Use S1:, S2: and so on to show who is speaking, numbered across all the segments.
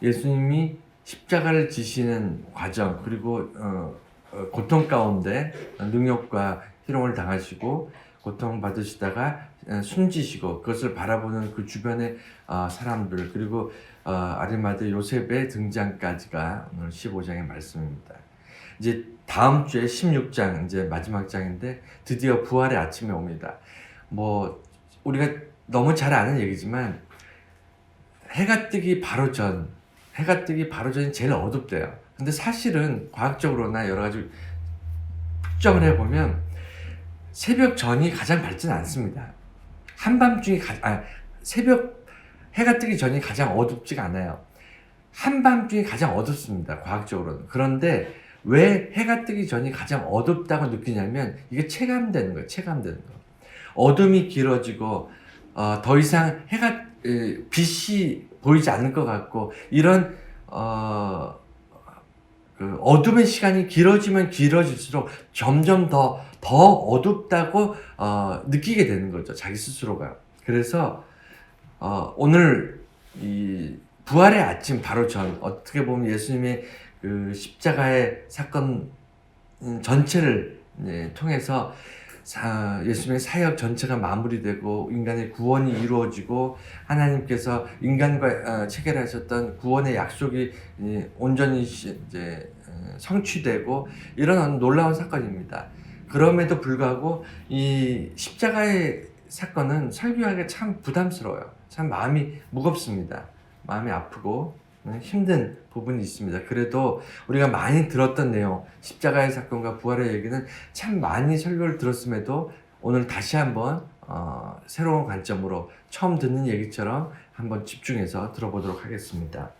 S1: 예수님이 십자가를 지시는 과정, 그리고 고통 가운데 능력과 희롱을 당하시고 고통받으시다가 숨지시고 그것을 바라보는 그 주변의 사람들, 그리고 아리마대 요셉의 등장까지가 오늘 15장의 말씀입니다. 이제 다음 주에 16장, 이제 마지막 장인데 드디어 부활의 아침이 옵니다. 뭐 우리가 너무 잘 아는 얘기지만 해가 뜨기 바로 전이 제일 어둡대요. 근데 사실은 과학적으로나 여러 가지 측정을 해보면 새벽 전이 가장 밝지는 않습니다. 한밤중이 새벽 해가 뜨기 전이 가장 어둡지가 않아요. 한밤중이 가장 어둡습니다. 과학적으로는. 그런데 왜 해가 뜨기 전이 가장 어둡다고 느끼냐면 이게 체감되는 거예요. 체감되는 거. 어둠이 길어지고 더 이상 빛이 보이지 않을 것 같고, 이런 그 어둠의 시간이 길어지면 길어질수록 점점 더 어둡다고 느끼게 되는 거죠. 자기 스스로가. 그래서 오늘 이 부활의 아침 바로 전, 어떻게 보면 예수님의 그 십자가의 사건 전체를 통해서 예수님의 사역 전체가 마무리되고 인간의 구원이 이루어지고 하나님께서 인간과 체결하셨던 구원의 약속이 온전히 이제 성취되고 이런 놀라운 사건입니다. 그럼에도 불구하고 이 십자가의 사건은 설교하기가 참 부담스러워요. 참 마음이 무겁습니다. 마음이 아프고 힘든 부분이 있습니다. 그래도 우리가 많이 들었던 내용, 십자가의 사건과 부활의 얘기는 참 많이 설교를 들었음에도 오늘 다시 한번 새로운 관점으로 처음 듣는 얘기처럼 한번 집중해서 들어보도록 하겠습니다.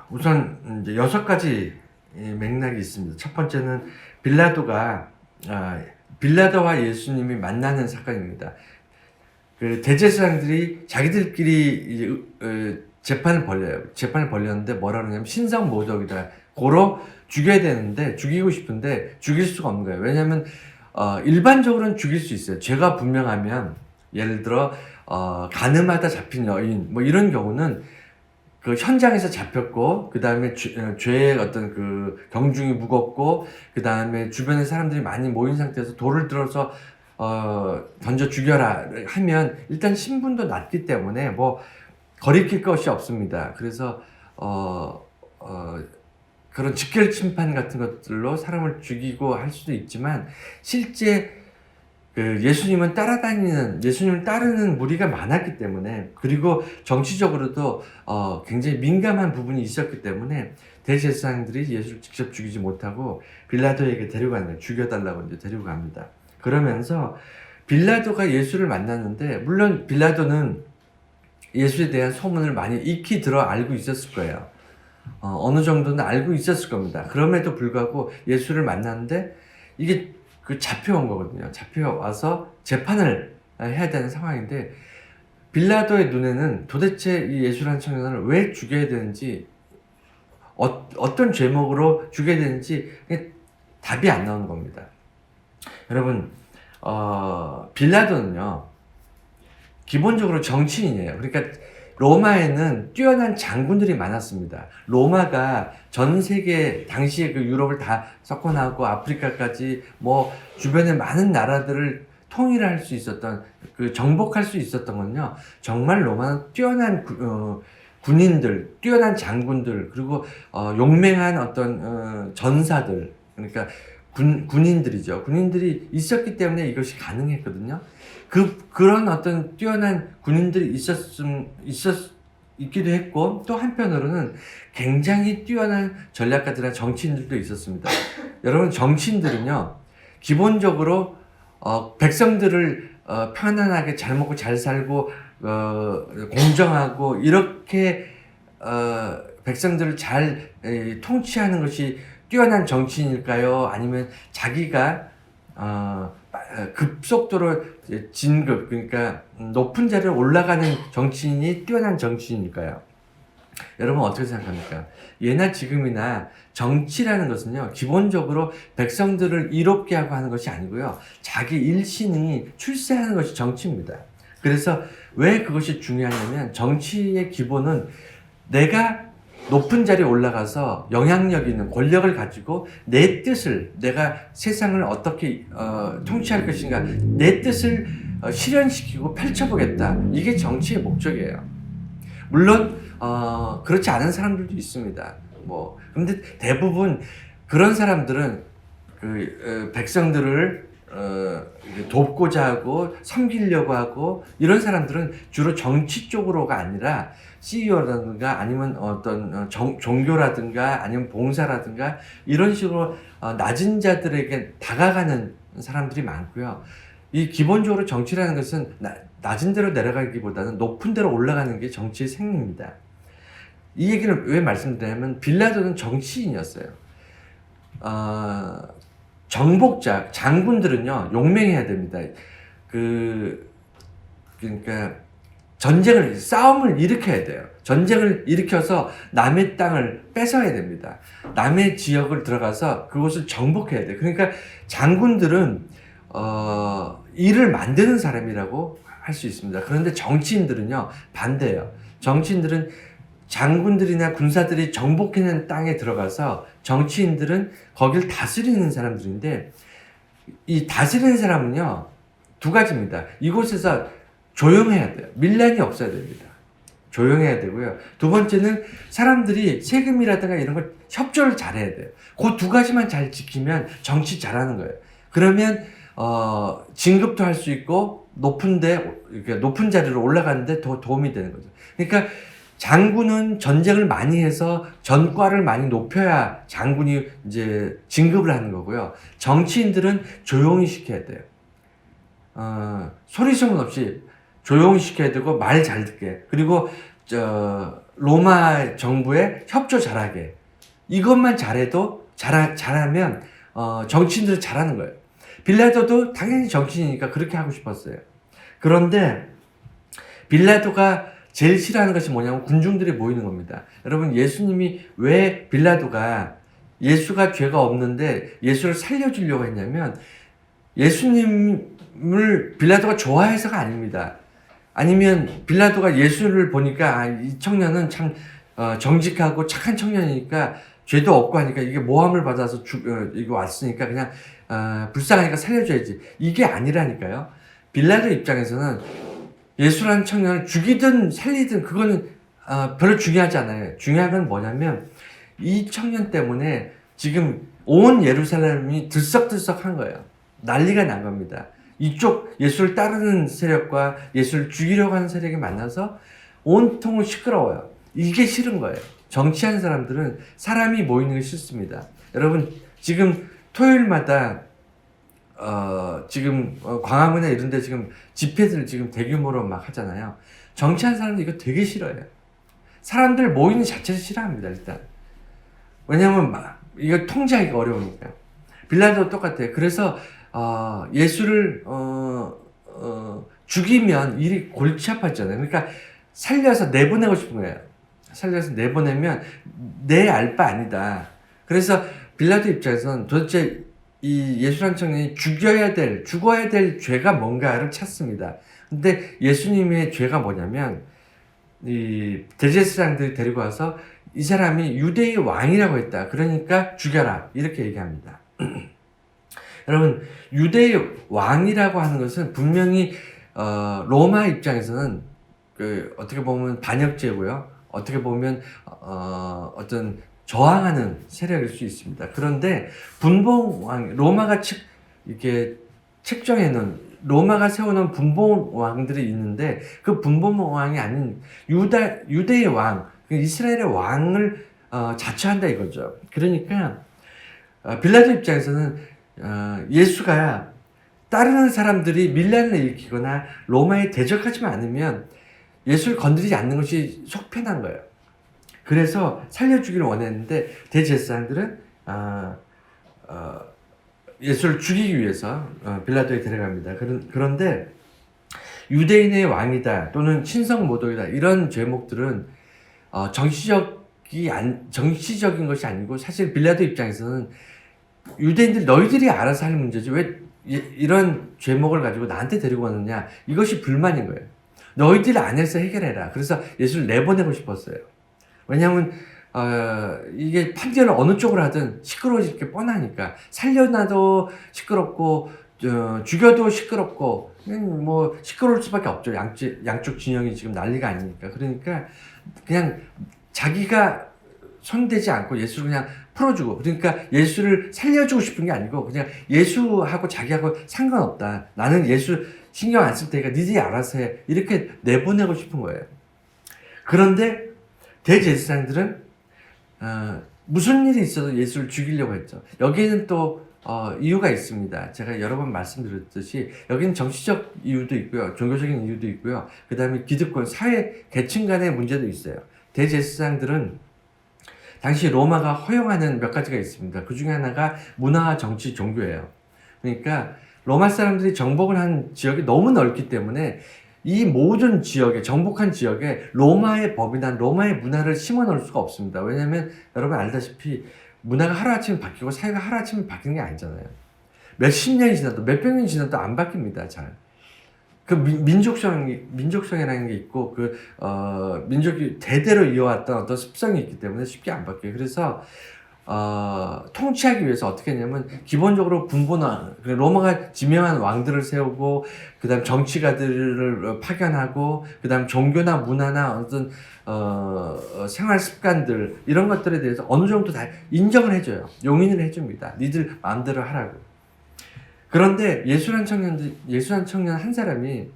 S1: 우선 이제 6가지 맥락이 있습니다. 첫 번째는 빌라도와 예수님이 만나는 사건입니다. 그 대제사장들이 자기들끼리 재판을 벌였는데 뭐라 그러냐면 신성모독이다. 고로 죽여야 되는데, 죽이고 싶은데 죽일 수가 없는 거예요. 왜냐하면 일반적으로는 죽일 수 있어요. 죄가 분명하면, 예를 들어 간음하다 잡힌 여인 뭐 이런 경우는 그 현장에서 잡혔고, 그 다음에 죄의 어떤 그 경중이 무겁고, 그 다음에 주변에 사람들이 많이 모인 상태에서 돌을 들어서 던져 죽여라 하면 일단 신분도 낮기 때문에 뭐 거리낄 것이 없습니다. 그래서 그런 직결 침판 같은 것들로 사람을 죽이고 할 수도 있지만, 실제 그 예수님을 따르는 무리가 많았기 때문에, 그리고 정치적으로도 굉장히 민감한 부분이 있었기 때문에 대제사장들이 예수를 직접 죽이지 못하고 빌라도에게 데려가는 거예요. 죽여달라고 이제 데리고 갑니다. 그러면서 빌라도가 예수를 만났는데, 물론 빌라도는 예수에 대한 소문을 많이 익히 들어 알고 있었을 거예요. 어느 정도는 알고 있었을 겁니다. 그럼에도 불구하고 예수를 만났는데 이게 잡혀온 거거든요. 잡혀와서 재판을 해야 되는 상황인데, 빌라도의 눈에는 도대체 이 예수라는 청년을 왜 죽여야 되는지, 어떤 죄목으로 죽여야 되는지 답이 안 나오는 겁니다. 여러분, 빌라도는요, 기본적으로 정치인이에요. 그러니까 로마에는 뛰어난 장군들이 많았습니다. 로마가 전 세계, 당시에 그 유럽을 다 석권하고 아프리카까지 뭐 주변의 많은 나라들을 통일할 수 있었던, 정복할 수 있었던 건요, 정말 로마는 뛰어난 군인들, 뛰어난 장군들, 그리고 용맹한 어떤 전사들, 그러니까 군인들이죠. 군인들이 있었기 때문에 이것이 가능했거든요. 그런 어떤 뛰어난 군인들이 있기도 했고, 또 한편으로는 굉장히 뛰어난 전략가들이나 정치인들도 있었습니다. 여러분, 정치인들은요, 기본적으로 백성들을 편안하게 잘 먹고 잘 살고 공정하고 이렇게 백성들을 잘 통치하는 것이 뛰어난 정치인일까요? 아니면 자기가 급속도로 진급, 그러니까 높은 자리에 올라가는 정치인이 뛰어난 정치인일까요? 여러분 어떻게 생각합니까? 예나 지금이나 정치라는 것은요, 기본적으로 백성들을 이롭게 하고 하는 것이 아니고요, 자기 일신이 출세하는 것이 정치입니다. 그래서 왜 그것이 중요하냐면 정치의 기본은 내가 높은 자리에 올라가서 영향력 있는 권력을 가지고 내 뜻을 내가 세상을 어떻게 통치할 것인가 내 뜻을 실현시키고 펼쳐보겠다. 이게 정치의 목적이에요. 물론 그렇지 않은 사람들도 있습니다. 근데 대부분 그런 사람들은 백성들을 돕고자 하고 섬기려고 하고 이런 사람들은 주로 정치 쪽으로가 아니라 CEO라든가 아니면 어떤 종교라든가 아니면 봉사라든가 이런 식으로 낮은 자들에게 다가가는 사람들이 많고요. 이 기본적으로 정치라는 것은 낮은 데로 내려가기보다는 높은 데로 올라가는 게 정치의 생리입니다. 이 얘기를 왜 말씀드리냐면 빌라도는 정치인이었어요. 정복자, 장군들은요, 용맹해야 됩니다. 그러니까, 싸움을 일으켜야 돼요. 전쟁을 일으켜서 남의 땅을 뺏어야 됩니다. 남의 지역을 들어가서 그곳을 정복해야 돼요. 그러니까 장군들은, 일을 만드는 사람이라고 할 수 있습니다. 그런데 정치인들은요, 반대예요. 정치인들은 장군들이나 군사들이 정복해낸 땅에 들어가서 정치인들은 거길 다스리는 사람들인데 이 다스리는 사람은요 두 가지입니다. 이곳에서 조용해야 돼요. 밀란이 없어야 됩니다. 조용해야 되고요. 두 번째는 사람들이 세금이라든가 이런 걸 협조를 잘해야 돼요. 그 두 가지만 잘 지키면 정치 잘하는 거예요. 그러면 진급도 할 수 있고 높은 자리로 올라가는데 더 도움이 되는 거죠. 그러니까 장군은 전쟁을 많이 해서 전과를 많이 높여야 장군이 이제 진급을 하는 거고요. 정치인들은 조용히 시켜야 돼요. 소리 소문 없이 조용히 시켜야 되고 말 잘 듣게. 그리고 로마 정부에 협조 잘하게. 이것만 잘하면 정치인들은 잘하는 거예요. 빌라도도 당연히 정치인이니까 그렇게 하고 싶었어요. 그런데 빌라도가 제일 싫어하는 것이 뭐냐면 군중들이 모이는 겁니다. 여러분 예수님이 왜 예수가 죄가 없는데 예수를 살려주려고 했냐면 예수님을 빌라도가 좋아해서가 아닙니다. 아니면 빌라도가 예수를 보니까 이 청년은 참 정직하고 착한 청년이니까 죄도 없고 하니까 이게 모함을 받아서 이거 왔으니까 그냥 불쌍하니까 살려줘야지. 이게 아니라니까요. 빌라도 입장에서는 예수라는 청년을 죽이든 살리든 그거는 별로 중요하지 않아요. 중요한 건 뭐냐면 이 청년 때문에 지금 온 예루살렘이 들썩들썩한 거예요. 난리가 난 겁니다. 이쪽 예수를 따르는 세력과 예수를 죽이려고 하는 세력이 만나서 온통을 시끄러워요. 이게 싫은 거예요. 정치하는 사람들은 사람이 모이는 게 싫습니다. 여러분 지금 토요일마다 지금 광화문에 이런 데 지금 집회들 지금 대규모로 막 하잖아요. 정치하는 사람들 이거 되게 싫어해요. 사람들 모이는 자체를 싫어합니다, 일단. 왜냐면 이거 통제하기가 어려우니까. 빌라도도 똑같아요. 그래서 예수를 죽이면 일이 골치 아팠잖아요. 그러니까 살려서 내보내고 싶은 거예요. 살려서 내보내면 내 알 바 아니다. 그래서 빌라도 입장에서는 도대체 이 예수라는 청년이 죽어야 될 죄가 뭔가를 찾습니다. 근데 예수님의 죄가 뭐냐면 이 대제사장들이 데리고 와서 이 사람이 유대의 왕이라고 했다. 그러니까 죽여라. 이렇게 얘기합니다. 여러분 유대의 왕이라고 하는 것은 분명히 로마 입장에서는 어떻게 보면 반역죄고요. 어떻게 보면 어떤 저항하는 세력일 수 있습니다. 그런데 분봉왕 로마가 이렇게 책정해 놓은 로마가 세워놓은 분봉왕들이 있는데 그 분봉왕이 아닌 유대의 왕, 이스라엘의 왕을 자처한다 이거죠. 그러니까 빌라도 입장에서는 예수가 따르는 사람들이 밀란을 일으키거나 로마에 대적하지만 않으면 예수를 건드리지 않는 것이 속 편한 거예요. 그래서 살려주기를 원했는데 대제사장들은 예수를 죽이기 위해서 빌라도에 데려갑니다. 그런데 유대인의 왕이다 또는 신성 모독이다 이런 죄목들은 정치적인 것이 아니고 사실 빌라도 입장에서는 유대인들 너희들이 알아서 할 문제지 왜 이런 죄목을 가지고 나한테 데리고 왔느냐 이것이 불만인 거예요. 너희들 안에서 해결해라. 그래서 예수를 내보내고 싶었어요. 왜냐하면 이게 판결을 어느 쪽으로 하든 시끄러워질 게 뻔하니까. 살려놔도 시끄럽고 죽여도 시끄럽고 뭐 시끄러울 수밖에 없죠. 양쪽 진영이 지금 난리가 아니니까. 그러니까 그냥 자기가 손대지 않고 예수를 그냥 풀어주고, 그러니까 예수를 살려주고 싶은 게 아니고 그냥 예수하고 자기하고 상관없다. 나는 예수 신경 안 쓸 테니까 니들이 알아서 해. 이렇게 내보내고 싶은 거예요. 그런데 대제사장들은 무슨 일이 있어도 예수를 죽이려고 했죠. 여기에는 또 이유가 있습니다. 제가 여러 번 말씀드렸듯이 여기는 정치적 이유도 있고요. 종교적인 이유도 있고요. 그 다음에 기득권, 사회 계층 간의 문제도 있어요. 대제사장들은 당시 로마가 허용하는 몇 가지가 있습니다. 그 중에 하나가 문화, 정치, 종교예요. 그러니까 로마 사람들이 정복을 한 지역이 너무 넓기 때문에 이 모든 지역에, 정복한 지역에 로마의 법이나 로마의 문화를 심어 넣을 수가 없습니다. 왜냐하면 여러분 알다시피 문화가 하루아침에 바뀌고 사회가 하루아침에 바뀌는 게 아니잖아요. 몇십 년이 지나도 몇백 년이 지나도 안 바뀝니다. 잘. 그 민족성이라는 게 있고 민족이 대대로 이어왔던 어떤 습성이 있기 때문에 쉽게 안 바뀌어요. 그래서 통치하기 위해서 어떻게 했냐면 기본적으로 분본화, 로마가 지명한 왕들을 세우고 그다음 정치가들을 파견하고 그다음 종교나 문화나 어떤 생활 습관들 이런 것들에 대해서 어느 정도 다 인정을 해줘요. 용인을 해줍니다. 니들 마음대로 하라고. 그런데 예수란 청년 한 사람이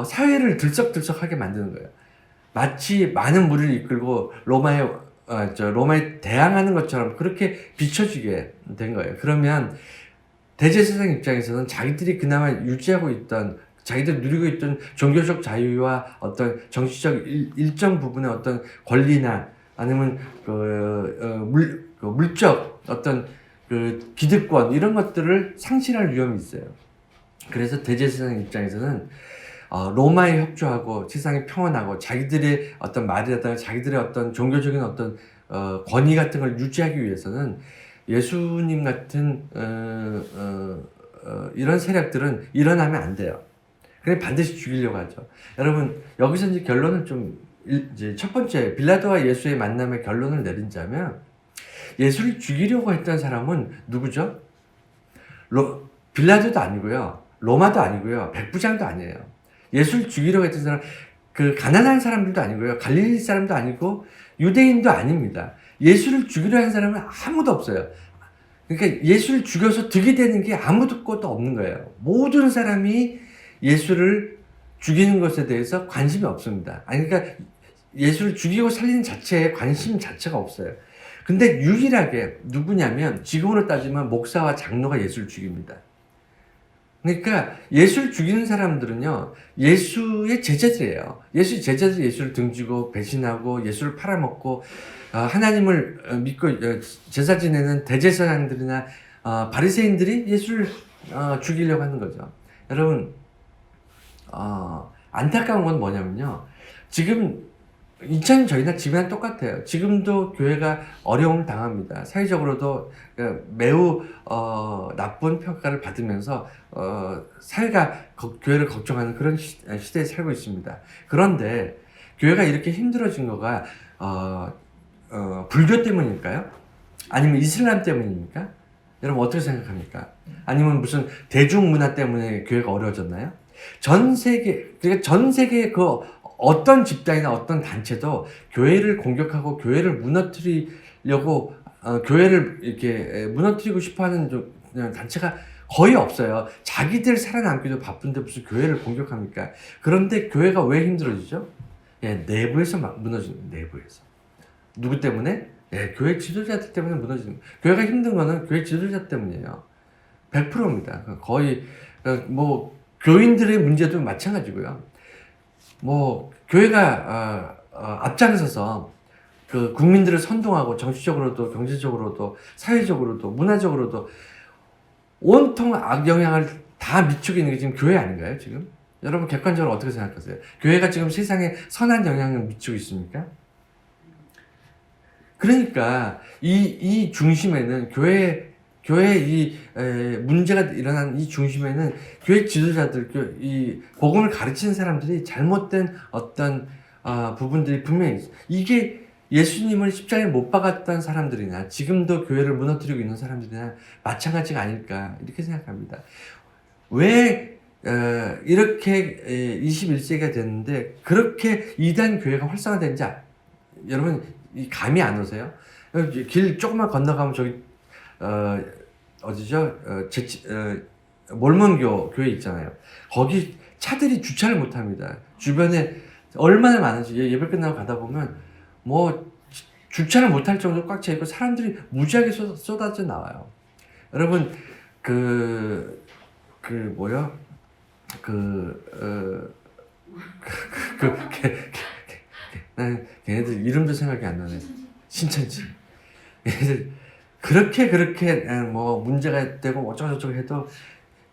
S1: 사회를 들썩들썩하게 만드는 거예요. 마치 많은 무리를 이끌고 로마에 대항하는 것처럼 그렇게 비춰지게 된 거예요. 그러면 대제사장 입장에서는 자기들이 그나마 유지하고 있던, 자기들이 누리고 있던 종교적 자유와 어떤 정치적 일정 부분의 어떤 권리나 아니면 물적 어떤 기득권 이런 것들을 상실할 위험이 있어요. 그래서 대제사장 입장에서는 로마에 협조하고 세상이 평온하고 자기들의 어떤 말이라든가 자기들의 어떤 종교적인 어떤 권위 같은 걸 유지하기 위해서는 예수님 같은 이런 세력들은 일어나면 안 돼요. 그래 반드시 죽이려고 하죠. 여러분 여기서 이제 결론을 이제 첫 번째 빌라도와 예수의 만남의 결론을 내린다면 예수를 죽이려고 했던 사람은 누구죠? 빌라도도 아니고요. 로마도 아니고요. 백부장도 아니에요. 예수를 죽이려고 했던 사람, 가난한 사람들도 아니고요. 갈릴리 사람도 아니고 유대인도 아닙니다. 예수를 죽이려 한 사람은 아무도 없어요. 그러니까 예수를 죽여서 득이 되는 게 아무도 것도 없는 거예요. 모든 사람이 예수를 죽이는 것에 대해서 관심이 없습니다. 그러니까 예수를 죽이고 살리는 자체에 관심 자체가 없어요. 근데 유일하게 누구냐면 지금으로 따지면 목사와 장로가 예수를 죽입니다. 그러니까 예수를 죽이는 사람들은요, 예수의 제자들이에요. 예수의 제자들이 예수를 등지고 배신하고 예수를 팔아먹고 하나님을 믿고 제사 지내는 대제사장들이나 바리새인들이 예수를 죽이려고 하는 거죠. 여러분 안타까운 건 뭐냐면요, 지금 2000년 전이나 지금이랑 똑같아요. 지금도 교회가 어려움을 당합니다. 사회적으로도 매우 나쁜 평가를 받으면서 사회가 교회를 걱정하는 그런 시대에 살고 있습니다. 그런데 교회가 이렇게 힘들어진 거가 불교 때문일까요? 아니면 이슬람 때문입니까? 여러분 어떻게 생각합니까? 아니면 무슨 대중문화 때문에 교회가 어려워졌나요? 전 세계의 어떤 집단이나 어떤 단체도 교회를 공격하고 교회를 무너뜨리려고 교회를 이렇게 무너뜨리고 싶어하는 단체가 거의 없어요. 자기들 살아남기도 바쁜데 무슨 교회를 공격합니까? 그런데 교회가 왜 힘들어지죠? 내부에서 무너지는, 내부에서. 누구 때문에? 교회 지도자들 때문에 무너지는. 교회가 힘든 거는 교회 지도자 때문이에요. 100%입니다. 거의 교인들의 문제도 마찬가지고요. 교회가 앞장서서 국민들을 선동하고 정치적으로도 경제적으로도 사회적으로도 문화적으로도 온통 악영향을 다 미치고 있는 게 지금 교회 아닌가요? 지금 여러분 객관적으로 어떻게 생각하세요? 교회가 지금 세상에 선한 영향을 미치고 있습니까? 그러니까 이 중심에는 교회 교회 문제가 일어난 이 중심에는 교회 지도자들, 이 복음을 가르치는 사람들이 잘못된 어떤 부분들이 분명히 있어요. 이게 예수님을 십자가에 못 박았던 사람들이나 지금도 교회를 무너뜨리고 있는 사람들이나 마찬가지가 아닐까 이렇게 생각합니다. 왜 이렇게 21세기가 됐는데 그렇게 이단 교회가 활성화된지 여러분 감이 안 오세요? 길 조금만 건너가면 저기 어디죠? 몰몬교 교회 있잖아요. 거기 차들이 주차를 못 합니다. 주변에 얼마나 많은지 예배 끝나고 가다 보면 뭐 주차를 못 할 정도로 꽉 차 있고 사람들이 무지하게 쏟아져 나와요. 여러분 걔네들 이름도 생각이 안 나네. 신천지. 얘네들 그렇게 뭐 문제가 되고 어쩌고저쩌고 해도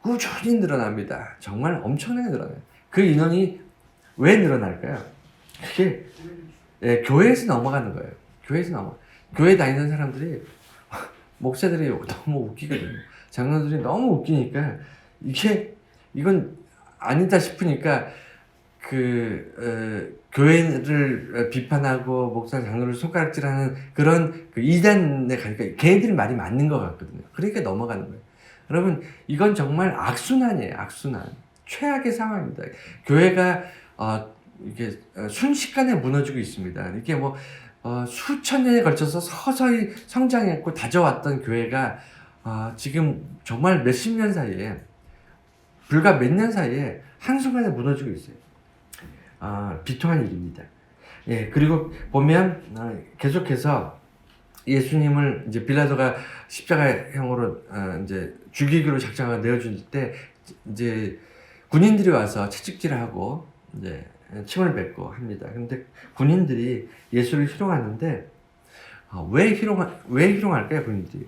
S1: 꾸준히 늘어납니다. 정말 엄청나게 늘어나요. 그 인원이 왜 늘어날까요? 그게 교회에서 넘어가는 거예요. 교회 다니는 사람들이 목사들이 너무 웃기거든요. 장로들이 너무 웃기니까 이건 아니다 싶으니까 교회를 비판하고 목사 장로를 손가락질하는 그런 이단에 가니까 걔네들이 말이 맞는 것 같거든요. 그러니까 넘어가는 거예요. 여러분 이건 정말 악순환이에요. 악순환. 최악의 상황입니다. 교회가 이게 순식간에 무너지고 있습니다. 이게 뭐 수천 년에 걸쳐서 서서히 성장했고 다져왔던 교회가 지금 정말 몇십 년 사이에 불과 몇 년 사이에 한순간에 무너지고 있어요. 비통한 일입니다. 예, 그리고 보면 계속해서 예수님을 이제 빌라도가 십자가형으로 이제 죽이기로 작정하고 내어줄 때 이제 군인들이 와서 채찍질을 하고 이제 침을 뱉고 합니다. 근데 군인들이 예수를 희롱하는데 왜 희롱할까요, 군인들이?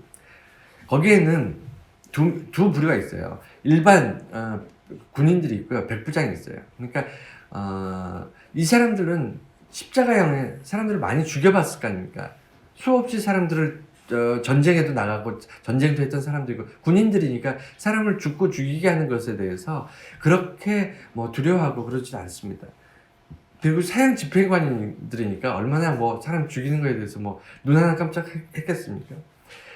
S1: 거기에는 두 부류가 있어요. 일반 군인들이 있고요, 백부장이 있어요. 그러니까 이 사람들은 십자가형에 사람들을 많이 죽여봤을 거 아닙니까? 수없이 사람들을 전쟁에도 나가고 전쟁도 했던 사람들이고 군인들이니까 사람을 죽고 죽이게 하는 것에 대해서 그렇게 뭐 두려워하고 그러지 않습니다. 그리고 사형 집행관들이니까 얼마나 뭐 사람 죽이는 거에 대해서 뭐 눈 하나 깜짝 했겠습니까?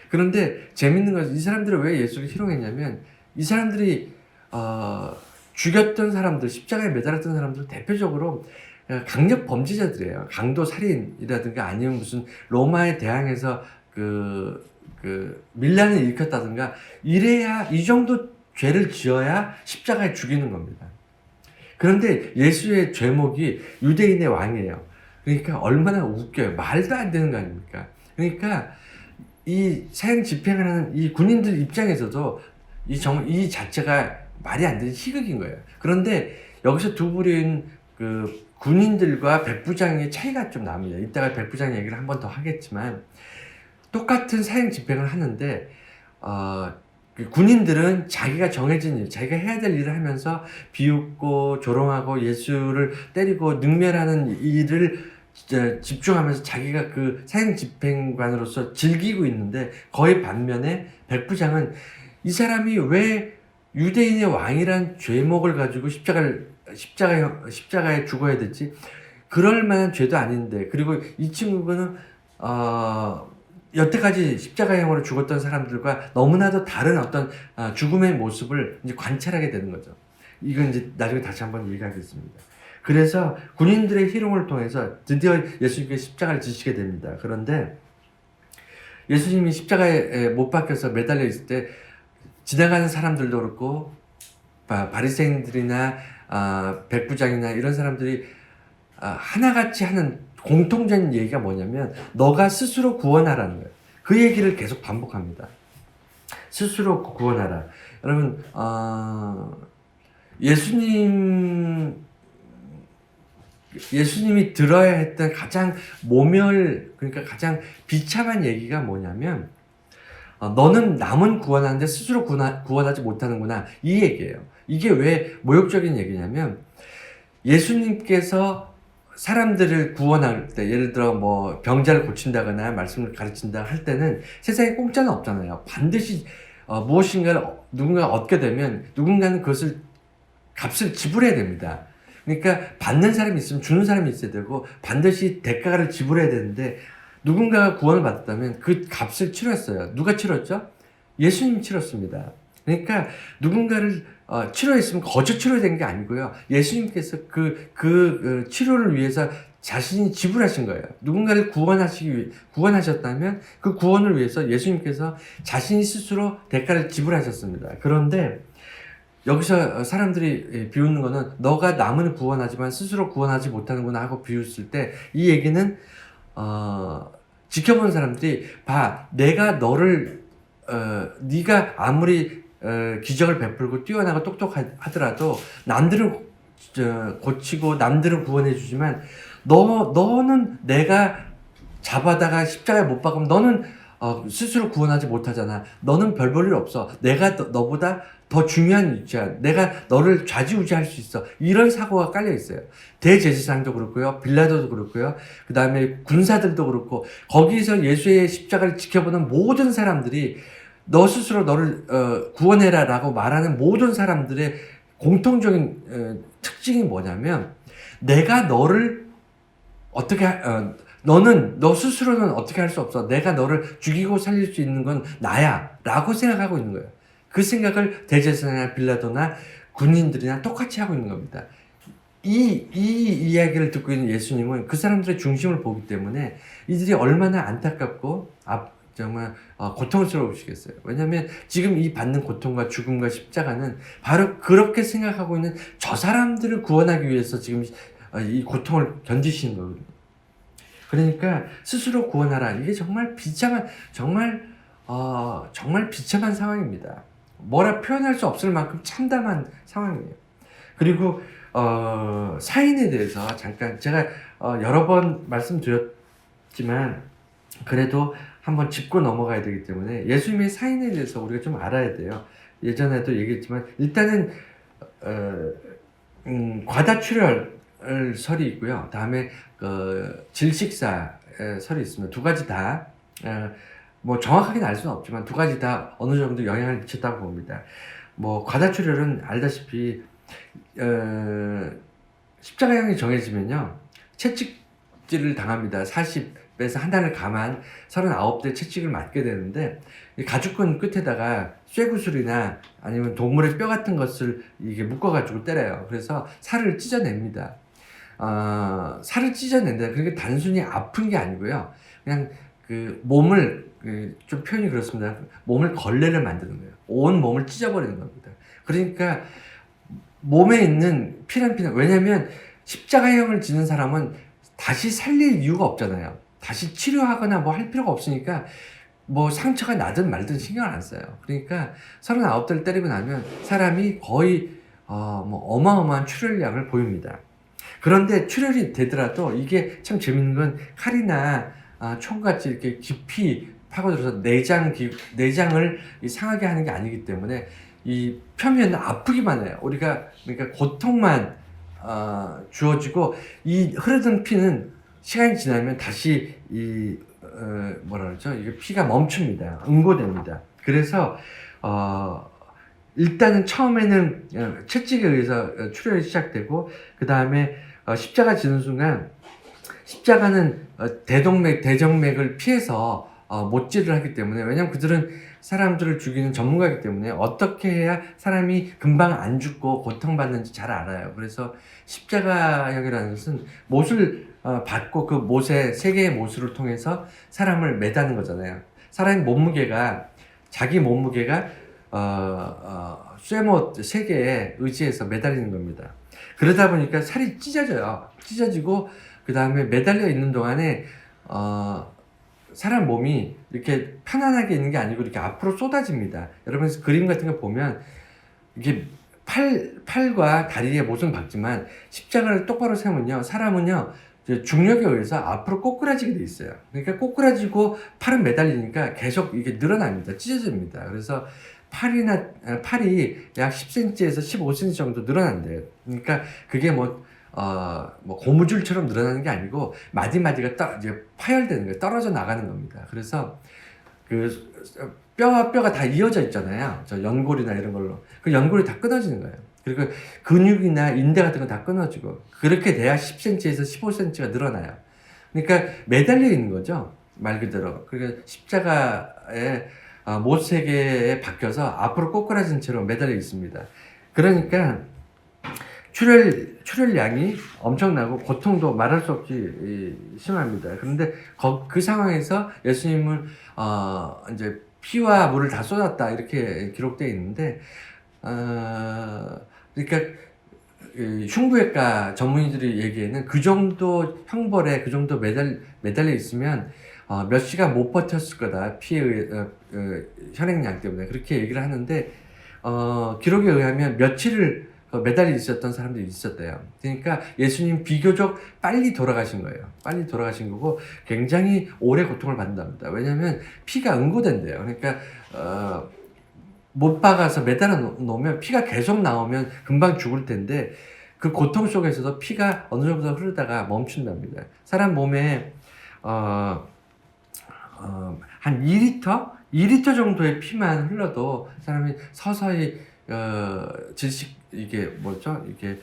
S1: 그런데 재밌는 것은 이 사람들을 왜 예수를 희롱했냐면 이 사람들이 죽였던 사람들, 십자가에 매달았던 사람들은 대표적으로 강력 범죄자들이에요. 강도 살인이라든가 아니면 무슨 로마에 대항해서 밀란을 일으켰다든가 이래야 이 정도 죄를 지어야 십자가에 죽이는 겁니다. 그런데 예수의 죄목이 유대인의 왕이에요. 그러니까 얼마나 웃겨요. 말도 안 되는 거 아닙니까? 그러니까 이 사형 집행을 하는 이 군인들 입장에서도 이 자체가 말이 안 되는 희극인 거예요. 그런데 여기서 두 부류인 군인들과 백부장의 차이가 좀 납니다. 이따가 백부장 얘기를 한 번 더 하겠지만 똑같은 사형 집행을 하는데 군인들은 자기가 정해진 일, 자기가 해야 될 일을 하면서 비웃고 조롱하고 예수를 때리고 능멸하는 일을 집중하면서 자기가 그 사형 집행관으로서 즐기고 있는데 거의 반면에 백부장은 이 사람이 왜 유대인의 왕이란 죄목을 가지고 십자가에 죽어야 되지? 그럴 만한 죄도 아닌데. 그리고 이 친구는 여태까지 십자가형으로 죽었던 사람들과 너무나도 다른 어떤 죽음의 모습을 이제 관찰하게 되는 거죠. 이건 이제 나중에 다시 한번 얘기하겠습니다. 그래서 군인들의 희롱을 통해서 드디어 예수님께 십자가를 지시게 됩니다. 그런데 예수님이 십자가에 못 박혀서 매달려 있을 때 지나가는 사람들도 그렇고 바리새인들이나 백부장이나 이런 사람들이 하나같이 하는 공통적인 얘기가 뭐냐면 너가 스스로 구원하라는 거예요. 그 얘기를 계속 반복합니다. 스스로 구원하라. 여러분 예수님이 들어야 했던 가장 그러니까 가장 비참한 얘기가 뭐냐면 너는 남은 구원하는데 스스로 구원하지 못하는구나 이 얘기예요. 이게 왜 모욕적인 얘기냐면 예수님께서 사람들을 구원할 때, 예를 들어 뭐 병자를 고친다거나 말씀을 가르친다 할 때는 세상에 공짜는 없잖아요. 반드시 무엇인가를 누군가가 얻게 되면 누군가는 그것을 값을 지불해야 됩니다. 그러니까 받는 사람이 있으면 주는 사람이 있어야 되고 반드시 대가를 지불해야 되는데, 누군가가 구원을 받았다면 그 값을 치렀어요. 누가 치렀죠? 예수님이 치렀습니다. 그러니까 누군가를 치료했으면 거저 치료된 게 아니고요. 예수님께서 그 치료를 위해서 자신이 지불하신 거예요. 누군가를 구원하셨다면 그 구원을 위해서 예수님께서 자신이 스스로 대가를 지불하셨습니다. 그런데 여기서 사람들이 비웃는 거는, 너가 남을 구원하지만 스스로 구원하지 못하는구나 하고 비웃을 때, 이 얘기는 지켜보는 사람들이 봐, 내가 너를 네가 아무리 기적을 베풀고 뛰어나고 똑똑하더라도 남들은 고치고 남들은 구원해 주지만 너는 내가 잡아다가 십자가에 못 박으면 너는 스스로 구원하지 못하잖아. 너는 별 볼 일 없어. 내가 너보다 더 중요한 위치야. 내가 너를 좌지우지할 수 있어. 이런 사고가 깔려 있어요. 대제사장도 그렇고요. 빌라도도 그렇고요. 그 다음에 군사들도 그렇고, 거기서 예수의 십자가를 지켜보는 모든 사람들이 너 스스로 너를 구원해라 라고 말하는 모든 사람들의 공통적인 특징이 뭐냐면, 내가 너를 어떻게 너 스스로는 어떻게 할 수 없어. 내가 너를 죽이고 살릴 수 있는 건 나야 라고 생각하고 있는 거예요. 그 생각을 대제사장이나 빌라도나 군인들이나 똑같이 하고 있는 겁니다. 이 이야기를 듣고 있는 예수님은 그 사람들의 중심을 보기 때문에 이들이 얼마나 안타깝고 정말 고통스러우시겠어요. 왜냐하면 지금 이 받는 고통과 죽음과 십자가는 바로 그렇게 생각하고 있는 저 사람들을 구원하기 위해서 지금 이 고통을 견디시는 거거든요. 그러니까 스스로 구원하라. 이게 정말 비참한, 정말 비참한 상황입니다. 뭐라 표현할 수 없을 만큼 참담한 상황이에요. 그리고 사인에 대해서 잠깐 제가 여러 번 말씀드렸지만 그래도 한번 짚고 넘어가야 되기 때문에 예수님의 사인에 대해서 우리가 좀 알아야 돼요. 예전에도 얘기했지만 일단은 과다출혈 설이 있고요. 다음에 질식사 설이 있습니다. 두 가지 다 뭐 정확하게는 알 수는 없지만 두 가지 다 어느 정도 영향을 미쳤다고 봅니다. 뭐 과다출혈은 알다시피 십자가형이 정해지면요, 채찍질을 당합니다. 40에서 한 달을 감한 39대 채찍을 맞게 되는데, 가죽끈 끝에다가 쇠구슬이나 아니면 동물의 뼈 같은 것을 이게 묶어가지고 때려요. 그래서 살을 찢어냅니다. 살을 찢어낸다. 그러니까 단순히 아픈 게 아니고요. 그냥 그 몸을 좀 표현이 그렇습니다. 몸을 걸레를 만드는 거예요. 온 몸을 찢어버리는 겁니다. 그러니까 몸에 있는 피는 왜냐하면 십자가형을 지는 사람은 다시 살릴 이유가 없잖아요. 다시 치료하거나 뭐 할 필요가 없으니까 뭐 상처가 나든 말든 신경을 안 써요. 그러니까 39대를 때리고 나면 사람이 거의 뭐 어마어마한 출혈량을 보입니다. 그런데 출혈이 되더라도 이게 참 재밌는 건 칼이나 총같이 이렇게 깊이 파고들어서 내장을 상하게 하는 게 아니기 때문에 이 표면은 아프기만 해요. 우리가 그러니까 고통만 주어지고, 이 흐르던 피는 시간이 지나면 다시 뭐라 그러죠? 이게 피가 멈춥니다. 응고됩니다. 그래서 일단은 처음에는 채찍에 의해서 출혈이 시작되고, 그 다음에 십자가 지는 순간 십자가는 대정맥을 피해서 못질을 하기 때문에, 왜냐면 그들은 사람들을 죽이는 전문가이기 때문에 어떻게 해야 사람이 금방 안 죽고 고통받는지 잘 알아요. 그래서 십자가형이라는 것은 못을 받고 그 못에 세 개의 못을 통해서 사람을 매다는 거잖아요. 사람의 몸무게가, 자기 몸무게가 쇠못 세 개에 의지해서 매달리는 겁니다. 그러다 보니까 살이 찢어지고 그 다음에 매달려 있는 동안에 사람 몸이 이렇게 편안하게 있는 게 아니고 이렇게 앞으로 쏟아집니다. 여러분 그림 같은 거 보면 이게 팔과 다리의 못은 박지만 십자가를 똑바로 세우면요, 사람은요 중력에 의해서 앞으로 꼬꾸라지게 돼 있어요. 그러니까 꼬꾸라지고 팔은 매달리니까 계속 이게 늘어납니다. 찢어집니다. 그래서 팔이 약 10cm에서 15cm 정도 늘어난대요. 그러니까 그게 뭐 뭐 고무줄처럼 늘어나는 게 아니고 마디마디가 이제 파열되는 거예요. 떨어져 나가는 겁니다. 그래서 그 뼈와 뼈가 다 이어져 있잖아요. 저 연골이나 이런 걸로. 그 연골이 다 끊어지는 거예요. 그리고 근육이나 인대 같은 거 다 끊어지고 그렇게 돼야 10cm에서 15cm가 늘어나요. 그러니까 매달려 있는 거죠. 말 그대로. 그러니까 십자가에 못세계에 박혀서 앞으로 꼬꾸라진 채로 매달려 있습니다. 그러니까 출혈량이 엄청나고 고통도 말할 수 없이 심합니다. 그런데 그 상황에서 예수님은 이제 피와 물을 다 쏟았다 이렇게 기록되어 있는데 그러니까 흉부외과 전문의들이 얘기에는 그 정도 형벌에 그 정도 매달려 있으면 몇 시간 못 버텼을 거다. 피의 혈액량 때문에 그렇게 얘기를 하는데 기록에 의하면 며칠을 매달려 있었던 사람들이 있었대요. 그러니까 예수님 비교적 빨리 돌아가신 거예요. 빨리 돌아가신 거고 굉장히 오래 고통을 받는답니다. 왜냐하면 피가 응고된대요. 그러니까 못 박아서 매달아 놓으면 피가 계속 나오면 금방 죽을 텐데 그 고통 속에서도 피가 어느 정도 흐르다가 멈춘답니다. 사람 몸에 한 2리터 정도의 피만 흘러도 사람이 서서히 이게 뭐죠? 이게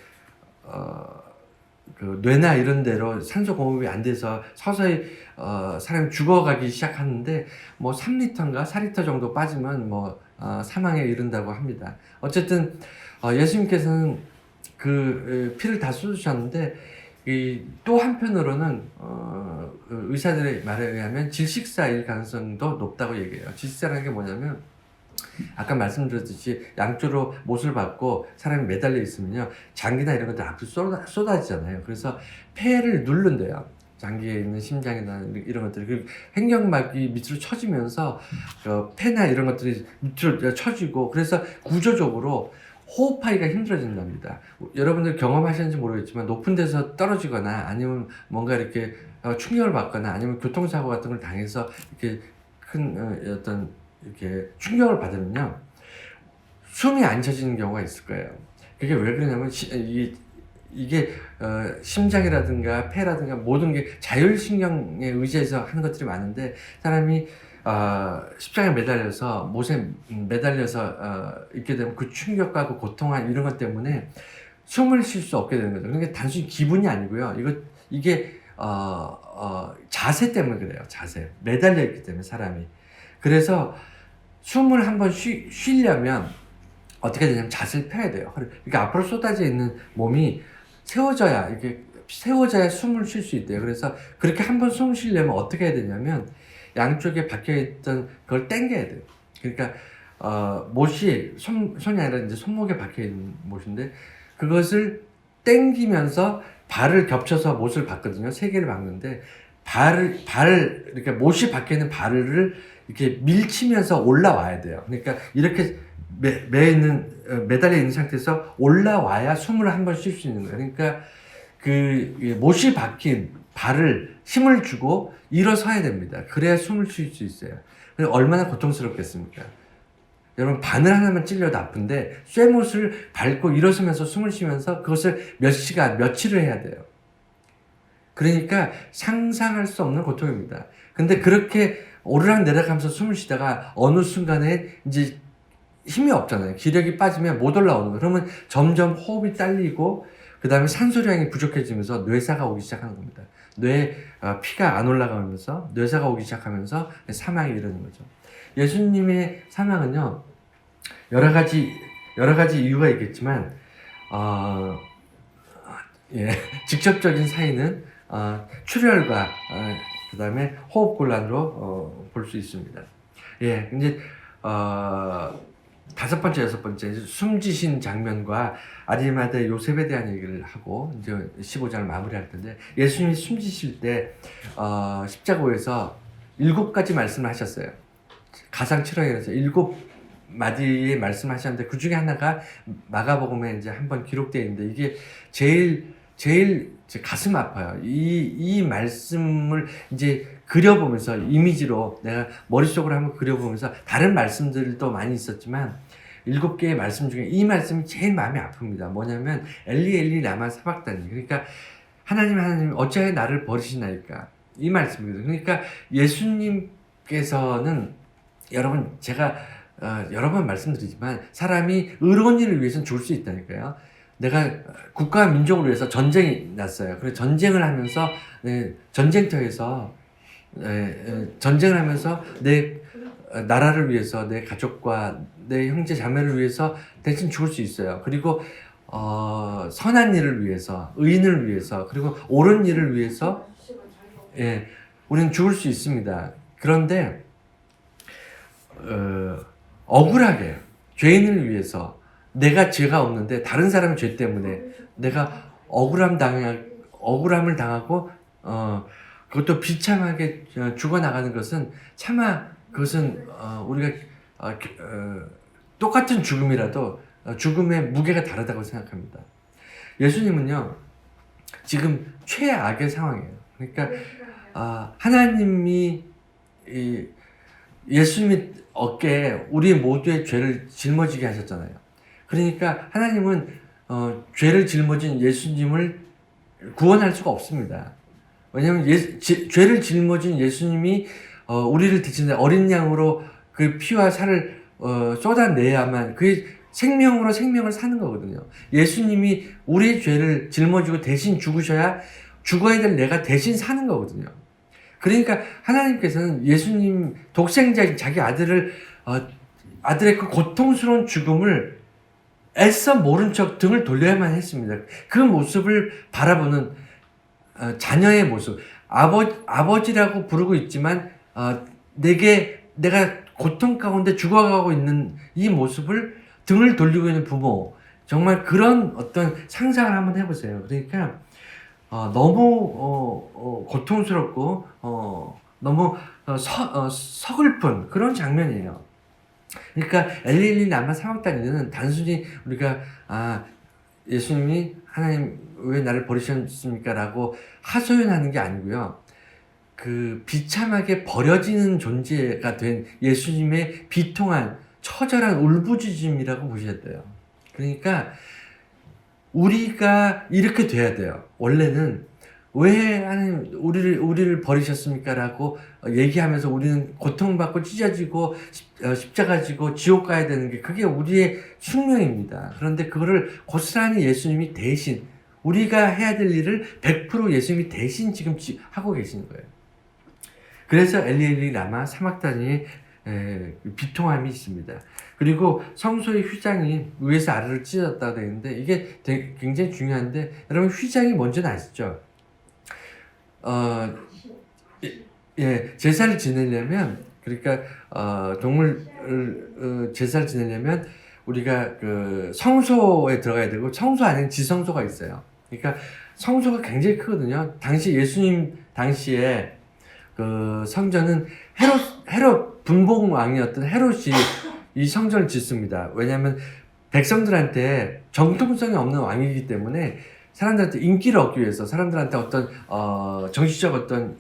S1: 그 뇌나 이런 데로 산소 공급이 안 돼서 서서히 사람이 죽어가기 시작하는데 뭐 3리터인가 4리터 정도 빠지면 뭐 사망에 이른다고 합니다. 어쨌든 예수님께서는 그 피를 다 쏟으셨는데 또 한편으로는 의사들의 말에 의하면 질식사일 가능성도 높다고 얘기해요. 질식사라는 게 뭐냐면 아까 말씀드렸듯이 양쪽으로 못을 받고 사람이 매달려 있으면요 장기나 이런 것들 앞으로 쏟아지잖아요. 그래서 폐를 누른대요. 장기에 있는 심장이나 이런 것들이 그리고 횡격막이 밑으로 처지면서 폐나 이런 것들이 밑으로 처지고 그래서 구조적으로 호흡하기가 힘들어진답니다. 여러분들 경험하셨는지 모르겠지만 높은 데서 떨어지거나 아니면 뭔가 이렇게 충격을 받거나 아니면 교통사고 같은 걸 당해서 이렇게 큰 어떤 이렇게 충격을 받으면요 숨이 안 차지는 경우가 있을 거예요. 그게 왜 그러냐면 이게 심장이라든가 폐라든가 모든 게 자율신경에 의지해서 하는 것들이 많은데 사람이 십자가에 매달려서 못에 매달려서 있게 되면 그 충격과 그 고통 이런 것 때문에 숨을 쉴 수 없게 되는 거죠. 그러니까 단순히 기분이 아니고요. 이게 자세 때문에 그래요. 자세 매달려 있기 때문에 사람이. 그래서 숨을 한번 쉬려면 어떻게 되냐면 자세를 펴야 돼요. 그러니까 앞으로 쏟아져 있는 몸이 세워져야 숨을 쉴 수 있대요. 그래서 그렇게 한번 숨을 쉬려면 어떻게 해야 되냐면 양쪽에 박혀있던 그걸 당겨야 돼요. 그러니까 못이 손이 아니라 이제 손목에 박혀있는 못인데 그것을 당기면서 발을 겹쳐서 못을 박거든요. 3개를 박는데 그러니까 못이 박혀있는 발을 이렇게 밀치면서 올라와야 돼요. 그러니까 이렇게 매달려 있는 상태에서 올라와야 숨을 한번 쉴 수 있는 거예요. 그러니까 그 못이 박힌 발을 힘을 주고 일어서야 됩니다. 그래야 숨을 쉴 수 있어요. 얼마나 고통스럽겠습니까? 여러분 바늘 하나만 찔려도 아픈데 쇠못을 밟고 일어서면서 숨을 쉬면서 그것을 몇 시간, 며칠을 해야 돼요. 그러니까 상상할 수 없는 고통입니다. 근데 그렇게 오르락 내리락하면서 숨을 쉬다가 어느 순간에 이제 힘이 없잖아요. 기력이 빠지면 못 올라오는 거예요. 그러면 점점 호흡이 딸리고 그 다음에 산소량이 부족해지면서 뇌사가 오기 시작하는 겁니다. 뇌에 피가 안 올라가면서 뇌사가 오기 시작하면서 사망이 이르는 거죠. 예수님의 사망은요 여러 가지 이유가 있겠지만 직접적인 사인은 출혈과 그 다음에 호흡 곤란으로 볼 수 있습니다. 이제 5번째, 6번째 숨지신 장면과 아리마대 요셉에 대한 얘기를 하고 이제 15장을 마무리할 텐데 예수님이 숨지실 때 십자가에서 7가지 말씀을 하셨어요. 가상 7항에서 7마디의 말씀을 하셨는데 그 중에 하나가 마가복음에 이제 한번 기록되어 있는데 이게 제일 가슴 아파요. 이 말씀을 이제 그려보면서 이미지로 내가 머릿속으로 한번 그려보면서 다른 말씀들도 많이 있었지만 7개의 말씀 중에 이 말씀이 제일 마음이 아픕니다. 뭐냐면 엘리 엘리 라마 사박다니. 그러니까 하나님 어찌하여 나를 버리시나이까, 이 말씀이거든요. 그러니까 예수님께서는, 여러분 제가 여러 번 말씀드리지만 사람이 의로운 일을 위해서는 죽을 수 있다니까요. 내가 국가와 민족을 위해서 전쟁이 났어요. 그래서 전쟁을 하면서 전쟁터에서 전쟁을 하면서 내 나라를 위해서, 내 가족과 내 형제 자매를 위해서 대신 죽을 수 있어요. 그리고 선한 일을 위해서, 의인을 위해서, 그리고 옳은 일을 위해서 우리는 죽을 수 있습니다. 그런데 억울하게 죄인을 위해서, 내가 죄가 없는데 다른 사람의 죄 때문에 내가 억울함을 당하고 그것도 비참하게 죽어나가는 것은 차마 그것은 우리가 똑같은 죽음이라도 죽음의 무게가 다르다고 생각합니다. 예수님은요 지금 최악의 상황이에요. 그러니까 하나님이 예수님의 어깨에 우리 모두의 죄를 짊어지게 하셨잖아요. 그러니까 하나님은 죄를 짊어진 예수님을 구원할 수가 없습니다. 왜냐하면 죄를 짊어진 예수님이 우리를 대신해 어린 양으로 그 피와 살을 쏟아내야만 그 생명으로 생명을 사는 거거든요. 예수님이 우리의 죄를 짊어지고 대신 죽으셔야 죽어야 될 내가 대신 사는 거거든요. 그러니까 하나님께서는 예수님 독생자인 자기 아들의 그 고통스러운 죽음을 애써 모른 척 등을 돌려야만 했습니다. 그 모습을 바라보는 자녀의 모습, 아버지라고 부르고 있지만 내가 고통 가운데 죽어가고 있는 이 모습을 등을 돌리고 있는 부모, 정말 그런 어떤 상상을 한번 해보세요. 그러니까 너무 고통스럽고 너무 서글픈 그런 장면이에요. 그러니까 엘리 라마 사박다니는 단순히 우리가 예수님이 하나님 왜 나를 버리셨습니까? 라고 하소연하는 게 아니고요. 그 비참하게 버려지는 존재가 된 예수님의 비통한 처절한 울부짖음이라고 보셔야 돼요. 그러니까 우리가 이렇게 돼야 돼요. 원래는 왜 하나님 우리를 버리셨습니까? 라고 얘기하면서 우리는 고통받고 찢어지고 십자가 지고 지옥 가야 되는 게 그게 우리의 숙명입니다. 그런데 그거를 고스란히 예수님이 대신 우리가 해야 될 일을 100% 예수님이 대신 지금 하고 계시는 거예요. 그래서 엘리 라마 사박다니의 비통함이 있습니다. 그리고 성소의 휘장이 위에서 아래로 찢어졌다고 되어 있는데 이게 굉장히 중요한데, 여러분 휘장이 뭔지는 아시죠? 제사를 지내려면, 그러니까 동물 제사를 지내려면 우리가 그 성소에 들어가야 되고, 성소 안에는 지성소가 있어요. 그러니까 성소가 굉장히 크거든요. 당시 예수님 당시에 그 성전은 헤롯 분봉 왕이었던 헤롯이 이 성전을 짓습니다. 왜냐하면 백성들한테 정통성이 없는 왕이기 때문에 사람들한테 인기를 얻기 위해서, 사람들한테 어떤 정치적 어떤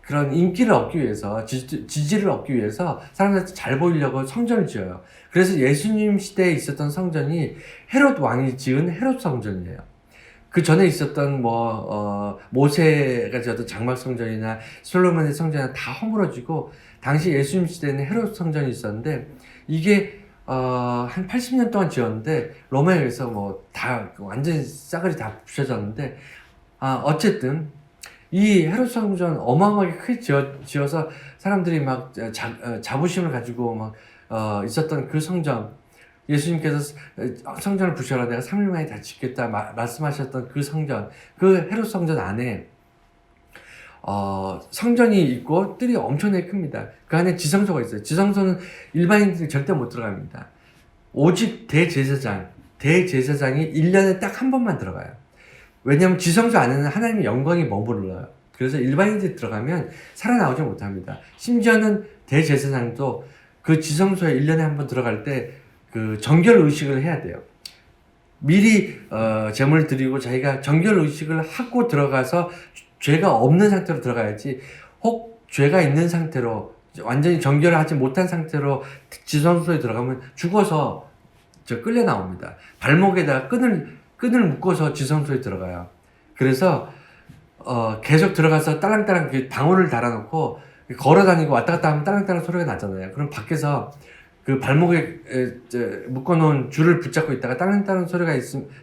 S1: 그런 인기를 얻기 위해서, 지지를 얻기 위해서 사람들한테 잘 보이려고 성전을 지어요. 그래서 예수님 시대에 있었던 성전이 헤롯 왕이 지은 헤롯 성전이에요. 그 전에 있었던 모세가 지었던 장막 성전이나 솔로몬의 성전이나 다 허물어지고, 당시 예수님 시대에는 헤롯 성전이 있었는데 이게 한 80년 동안 지었는데 로마에 의해서 다 완전히 싸그리 다 부셔졌는데, 어쨌든 이 헤롯 성전 어마어마하게 크게 지어서 사람들이 막 자부심을 가지고 막 있었던 그 성전, 예수님께서 성전을 부셔라 내가 3일 만에 다 짓겠다 말씀하셨던 그 성전, 그 헤롯 성전 안에 성전이 있고 뜰이 엄청나게 큽니다. 그 안에 지성소가 있어요. 지성소는 일반인들이 절대 못 들어갑니다. 오직 대제사장이 1년에 딱 한 번만 들어가요. 왜냐하면 지성소 안에는 하나님의 영광이 머물러요. 그래서 일반인들이 들어가면 살아나오지 못합니다. 심지어는 대제사장도 그 지성소에 1년에 한 번 들어갈 때 그 정결 의식을 해야 돼요. 미리 제물을 드리고 자기가 정결 의식을 하고 들어가서 죄가 없는 상태로 들어가야지, 혹 죄가 있는 상태로 완전히 정결을 하지 못한 상태로 지성소에 들어가면 죽어서 끌려 나옵니다. 발목에다가 끈을 묶어서 지성소에 들어가요. 그래서 계속 들어가서 딸랑딸랑 방울을 달아놓고 걸어 다니고 왔다 갔다 하면 딸랑딸랑 소리가 나잖아요. 그럼 밖에서 그 발목에 묶어놓은 줄을 붙잡고 있다가 딸랑딸랑 소리가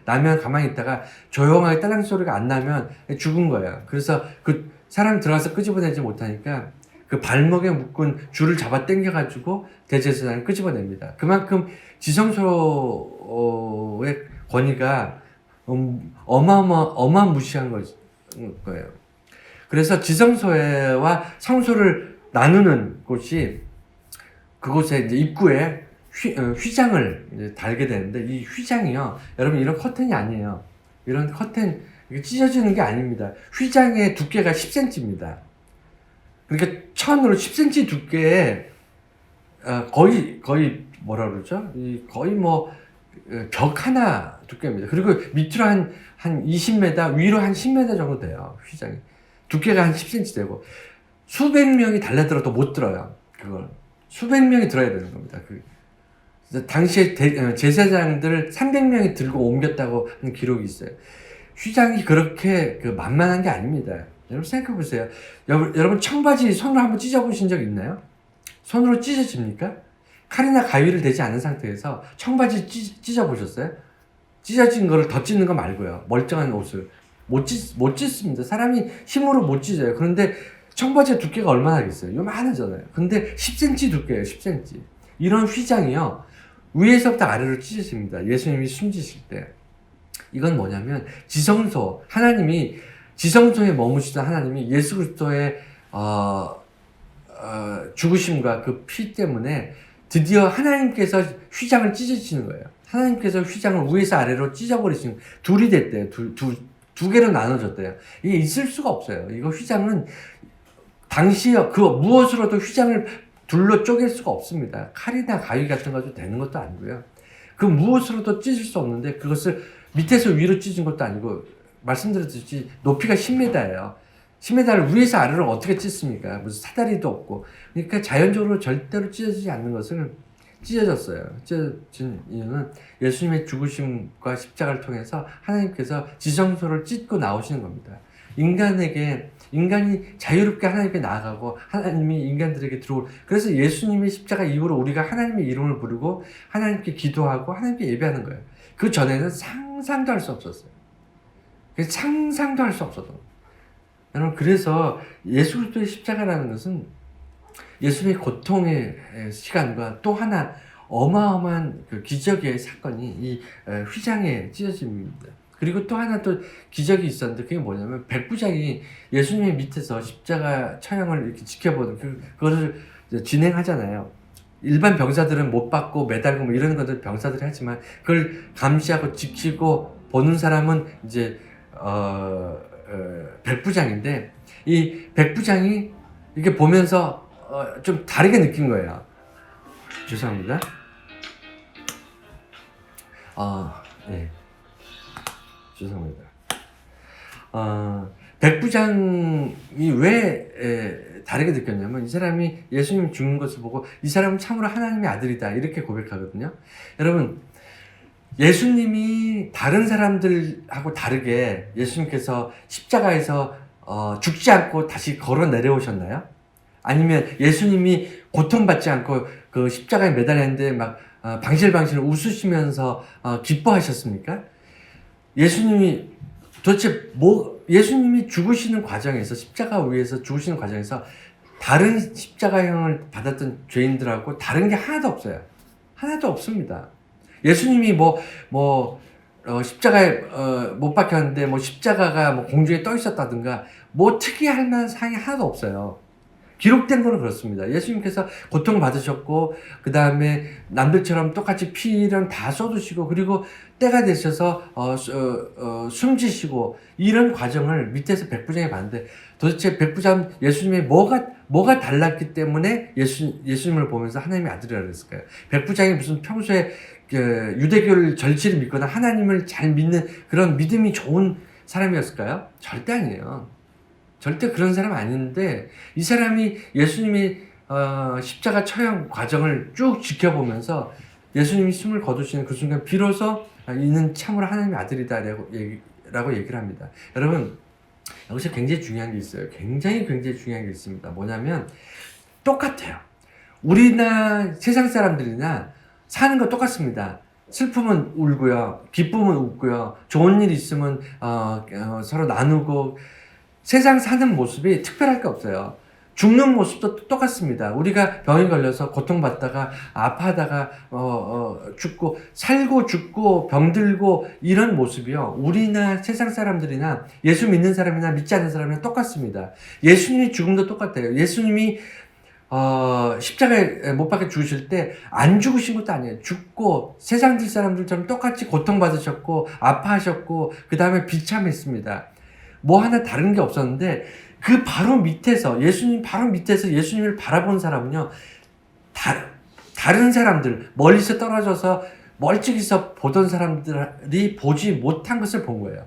S1: 나면 가만히 있다가 조용하게 딸랑 소리가 안 나면 죽은 거예요. 그래서 그 사람이 들어가서 끄집어내지 못하니까 그 발목에 묶은 줄을 잡아 당겨가지고 대제사장을 끄집어냅니다. 그만큼 지성소의 권위가 어마무시한 거예요. 그래서 지성소와 성소를 나누는 곳이 그곳에 이제 입구에 휘장을 이제 달게 되는데 이 휘장이요, 여러분 이런 커튼이 아니에요. 이런 커튼 찢어지는 게 아닙니다. 휘장의 두께가 10cm입니다. 그러니까 천으로 10cm 두께에 거의 뭐라 그러죠? 거의 뭐 벽 하나 두께입니다. 그리고 밑으로 한 20m, 위로 한 10m 정도 돼요. 휘장이 두께가 한 10cm 되고 수백 명이 달려들어도 못 들어요. 그걸 수백 명이 들어야 되는 겁니다. 당시에 제사장들 300명이 들고 옮겼다고 하는 기록이 있어요. 휘장이 그렇게 만만한 게 아닙니다. 여러분 생각해 보세요. 여러분 청바지 손으로 한번 찢어보신 적 있나요? 손으로 찢어집니까? 칼이나 가위를 대지 않은 상태에서 청바지 찢어보셨어요? 찢어진 거를 더 찢는 거 말고요. 멀쩡한 옷을 못 찢습니다. 사람이 힘으로 못 찢어요. 그런데 청바지의 두께가 얼마나 하겠어요? 요만하잖아요. 근데 10cm 두께예요. 10cm. 이런 휘장이요, 위에서부터 아래로 찢어집니다. 예수님이 숨지실 때. 이건 뭐냐면 지성소, 하나님이 지성소에 머무시던 하나님이 예수 그리스도의 죽으심과 그 피 때문에 드디어 하나님께서 휘장을 찢어지는 거예요. 하나님께서 휘장을 위에서 아래로 찢어버리시는 거예요. 둘이 됐대요. 두 개로 나눠졌대요. 이게 있을 수가 없어요. 이거 휘장은 당시에 그 무엇으로도 휘장을 둘로 쪼갤 수가 없습니다. 칼이나 가위 같은 것도 되는 것도 아니고요. 그 무엇으로도 찢을 수 없는데 그것을 밑에서 위로 찢은 것도 아니고 말씀드렸듯이 높이가 10m예요. 10m를 위에서 아래로 어떻게 찢습니까? 무슨 사다리도 없고. 그러니까 자연적으로 절대로 찢어지지 않는 것을 찢어졌어요. 찢어진 이유는 예수님의 죽으심과 십자가를 통해서 하나님께서 지성소를 찢고 나오시는 겁니다. 인간이 자유롭게 하나님께 나아가고 하나님이 인간들에게 들어올. 그래서 예수님의 십자가 이후로 우리가 하나님의 이름을 부르고 하나님께 기도하고 하나님께 예배하는 거예요. 그 전에는 상상도 할 수 없었어요. 상상도 할 수 없었던. 여러분, 그래서 예수 그리스도의 십자가라는 것은 예수님의 고통의 시간과 또 하나 어마어마한 그 기적의 사건이 이 휘장에 찢어집니다. 그리고 또 하나 또 기적이 있었는데 그게 뭐냐면 백부장이 예수님의 밑에서 십자가 처형을 이렇게 지켜보는 그것을 진행하잖아요. 일반 병사들은 못 받고 매달고 뭐 이런 것들 병사들이 하지만 그걸 감시하고 지키고 보는 사람은 이제 백부장인데 이 백부장이 이렇게 보면서 좀 다르게 느낀 거예요. 죄송합니다. 네. 죄송합니다. 백부장이 왜 다르게 느꼈냐면 이 사람이 예수님 죽는 것을 보고 이 사람은 참으로 하나님의 아들이다 이렇게 고백하거든요. 여러분, 예수님이 다른 사람들하고 다르게 예수님께서 십자가에서 죽지 않고 다시 걸어 내려오셨나요? 아니면 예수님이 고통받지 않고 그 십자가에 매달렸는데 막 방실방실 웃으시면서 기뻐하셨습니까? 예수님이 도대체 예수님이 죽으시는 과정에서 십자가 위에서 죽으시는 과정에서 다른 십자가형을 받았던 죄인들하고 다른 게 하나도 없어요. 하나도 없습니다. 예수님이 십자가에 못 박혔는데 십자가가 공중에 떠 있었다든가 특이할 만한 사항이 하나도 없어요. 기록된 거는 그렇습니다. 예수님께서 고통 받으셨고 그 다음에 남들처럼 똑같이 피를 다 쏟으시고 그리고 때가 되셔서 숨지시고 이런 과정을 밑에서 백부장이 봤는데 도대체 백부장 예수님의 뭐가 달랐기 때문에 예수님을 보면서 하나님의 아들이라고 그랬을까요? 백부장이 무슨 평소에 유대교를 절실히 믿거나 하나님을 잘 믿는 그런 믿음이 좋은 사람이었을까요? 절대 아니에요. 절대 그런 사람 아닌데 이 사람이 예수님이 십자가 처형 과정을 쭉 지켜보면서 예수님이 숨을 거두시는 그 순간 비로소 이는 참으로 하나님의 아들이다라고 얘기를 합니다. 여러분, 여기서 굉장히 중요한 게 있어요. 굉장히 중요한 게 있습니다. 뭐냐면 똑같아요. 우리나 세상 사람들이나 사는 거 똑같습니다. 슬픔은 울고요, 기쁨은 웃고요, 좋은 일 있으면 서로 나누고, 세상 사는 모습이 특별할 게 없어요. 죽는 모습도 똑같습니다. 우리가 병에 걸려서 고통받다가 아파하다가 죽고, 살고 죽고 병들고 이런 모습이요, 우리나 세상 사람들이나 예수 믿는 사람이나 믿지 않는 사람이나 똑같습니다. 예수님이 죽음도 똑같아요. 예수님이 십자가에 못 박혀 죽으실 때 안 죽으신 것도 아니에요. 죽고 세상 사람들처럼 똑같이 고통받으셨고 아파하셨고 그 다음에 비참했습니다. 뭐 하나 다른 게 없었는데, 그 바로 밑에서, 예수님 바로 밑에서 예수님을 바라본 사람은요, 다른 사람들, 멀리서 떨어져서 멀찍이서 보던 사람들이 보지 못한 것을 본 거예요.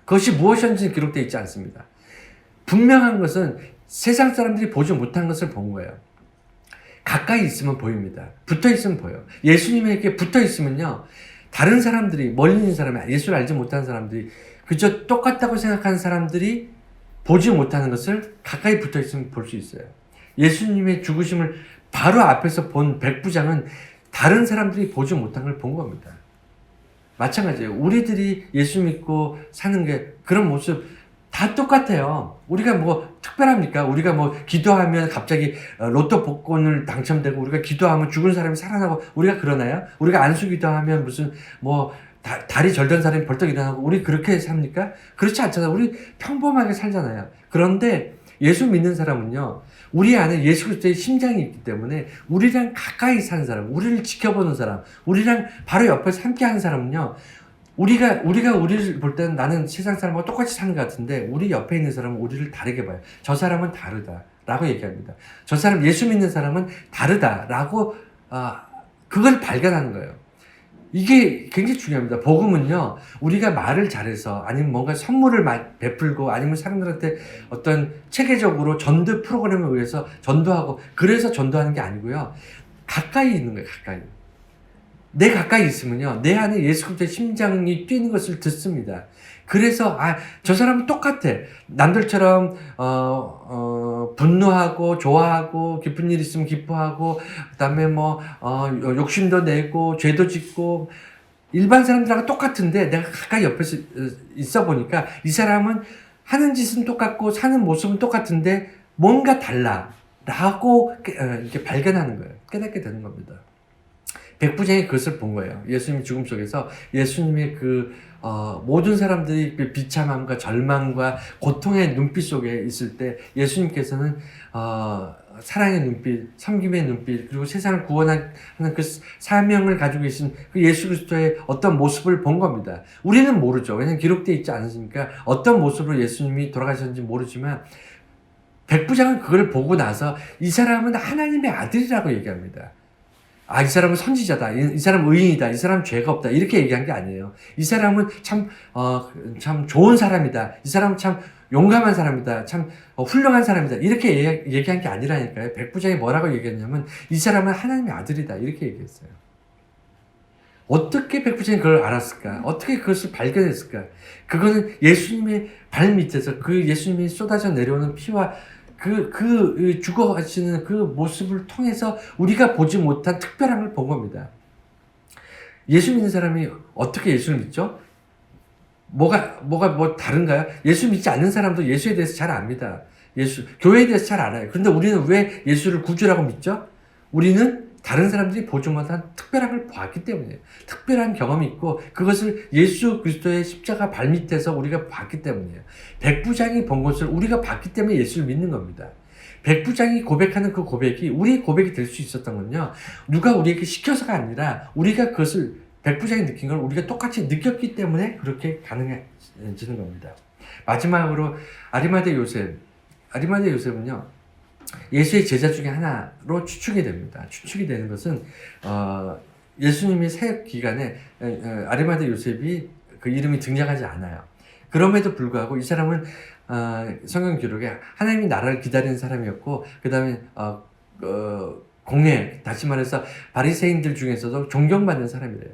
S1: 그것이 무엇이었는지 기록되어 있지 않습니다. 분명한 것은 세상 사람들이 보지 못한 것을 본 거예요. 가까이 있으면 보입니다. 붙어 있으면 보여요. 예수님에게 붙어 있으면요, 다른 사람들이, 멀리 있는 사람이, 예수를 알지 못하는 사람들이, 그저 똑같다고 생각하는 사람들이 보지 못하는 것을 가까이 붙어 있으면 볼 수 있어요. 예수님의 죽으심을 바로 앞에서 본 백부장은 다른 사람들이 보지 못한 걸 본 겁니다. 마찬가지예요. 우리들이 예수 믿고 사는 게 그런 모습 다 똑같아요. 우리가 뭐 특별합니까? 우리가 뭐 기도하면 갑자기 로또 복권을 당첨되고, 우리가 기도하면 죽은 사람이 살아나고, 우리가 그러나요? 우리가 안수 기도하면 무슨 뭐 다리 절던 사람이 벌떡 일어나고, 우리 그렇게 삽니까? 그렇지 않잖아요. 우리 평범하게 살잖아요. 그런데 예수 믿는 사람은요, 우리 안에 예수 그리스도의 심장이 있기 때문에 우리랑 가까이 사는 사람, 우리를 지켜보는 사람, 우리랑 바로 옆에서 함께 하는 사람은요, 우리가 우리를 볼 때는 나는 세상 사람하고 똑같이 사는 것 같은데, 우리 옆에 있는 사람은 우리를 다르게 봐요. 저 사람은 다르다라고 얘기합니다. 저 사람, 예수 믿는 사람은 다르다라고 그걸 발견하는 거예요. 이게 굉장히 중요합니다. 복음은요, 우리가 말을 잘해서, 아니면 뭔가 선물을 베풀고, 아니면 사람들한테 어떤 체계적으로 전도 프로그램을 위해서 전도하고, 그래서 전도하는 게 아니고요, 가까이 있는 거예요. 내 가까이 있으면요, 내 안에 예수 그리스도의 심장이 뛰는 것을 듣습니다. 그래서 저 사람은 똑같아. 남들처럼 분노하고 좋아하고 기쁜 일 있으면 기뻐하고, 그다음에 뭐 욕심도 내고 죄도 짓고, 일반 사람들하고 똑같은데 내가 가까이 옆에서 있어 보니까 이 사람은 하는 짓은 똑같고 사는 모습은 똑같은데 뭔가 달라라고 이렇게 발견하는 거예요. 깨닫게 되는 겁니다. 백부장이 그것을 본 거예요. 예수님의 죽음 속에서 예수님의 모든 사람들이 그 비참함과 절망과 고통의 눈빛 속에 있을 때, 예수님께서는 사랑의 눈빛, 섬김의 눈빛, 그리고 세상을 구원하는 그 사명을 가지고 계신 그 예수 그리스도의 어떤 모습을 본 겁니다. 우리는 모르죠. 왜냐하면 기록되어 있지 않으니까 어떤 모습으로 예수님이 돌아가셨는지 모르지만, 백부장은 그걸 보고 나서 이 사람은 하나님의 아들이라고 얘기합니다. 이 사람은 선지자다. 이 사람은 의인이다. 이 사람은 죄가 없다. 이렇게 얘기한 게 아니에요. 이 사람은 참 좋은 사람이다. 이 사람은 참 용감한 사람이다. 참 훌륭한 사람이다. 이렇게 얘기한 게 아니라니까요. 백부장이 뭐라고 얘기했냐면, 이 사람은 하나님의 아들이다. 이렇게 얘기했어요. 어떻게 백부장이 그걸 알았을까? 어떻게 그것을 발견했을까? 그거는 예수님의 발 밑에서 그 예수님이 쏟아져 내려오는 피와 죽어가시는 그 모습을 통해서 우리가 보지 못한 특별한 걸 본 겁니다. 예수 믿는 사람이 어떻게 예수를 믿죠? 뭐가 다른가요? 예수 믿지 않는 사람도 예수에 대해서 잘 압니다. 교회에 대해서 잘 알아요. 그런데 우리는 왜 예수를 구주라고 믿죠? 우리는 다른 사람들이 보지 못한 특별한 걸 봤기 때문이에요. 특별한 경험이 있고, 그것을 예수 그리스도의 십자가 발밑에서 우리가 봤기 때문이에요. 백부장이 본 것을 우리가 봤기 때문에 예수를 믿는 겁니다. 백부장이 고백하는 그 고백이 우리의 고백이 될 수 있었던 건요, 누가 우리에게 시켜서가 아니라 우리가 그것을, 백부장이 느낀 걸 우리가 똑같이 느꼈기 때문에 그렇게 가능해지는 겁니다. 마지막으로 아리마대 요셉은요, 예수의 제자 중에 하나로 추측이 됩니다. 추측이 되는 것은 예수님의 사역 기간에 아리마대 요셉이 그 이름이 등장하지 않아요. 그럼에도 불구하고 이 사람은 성경 기록에 하나님이 나라를 기다리는 사람이었고, 그 다음에 공회, 다시 말해서 바리새인들 중에서도 존경받는 사람이래요.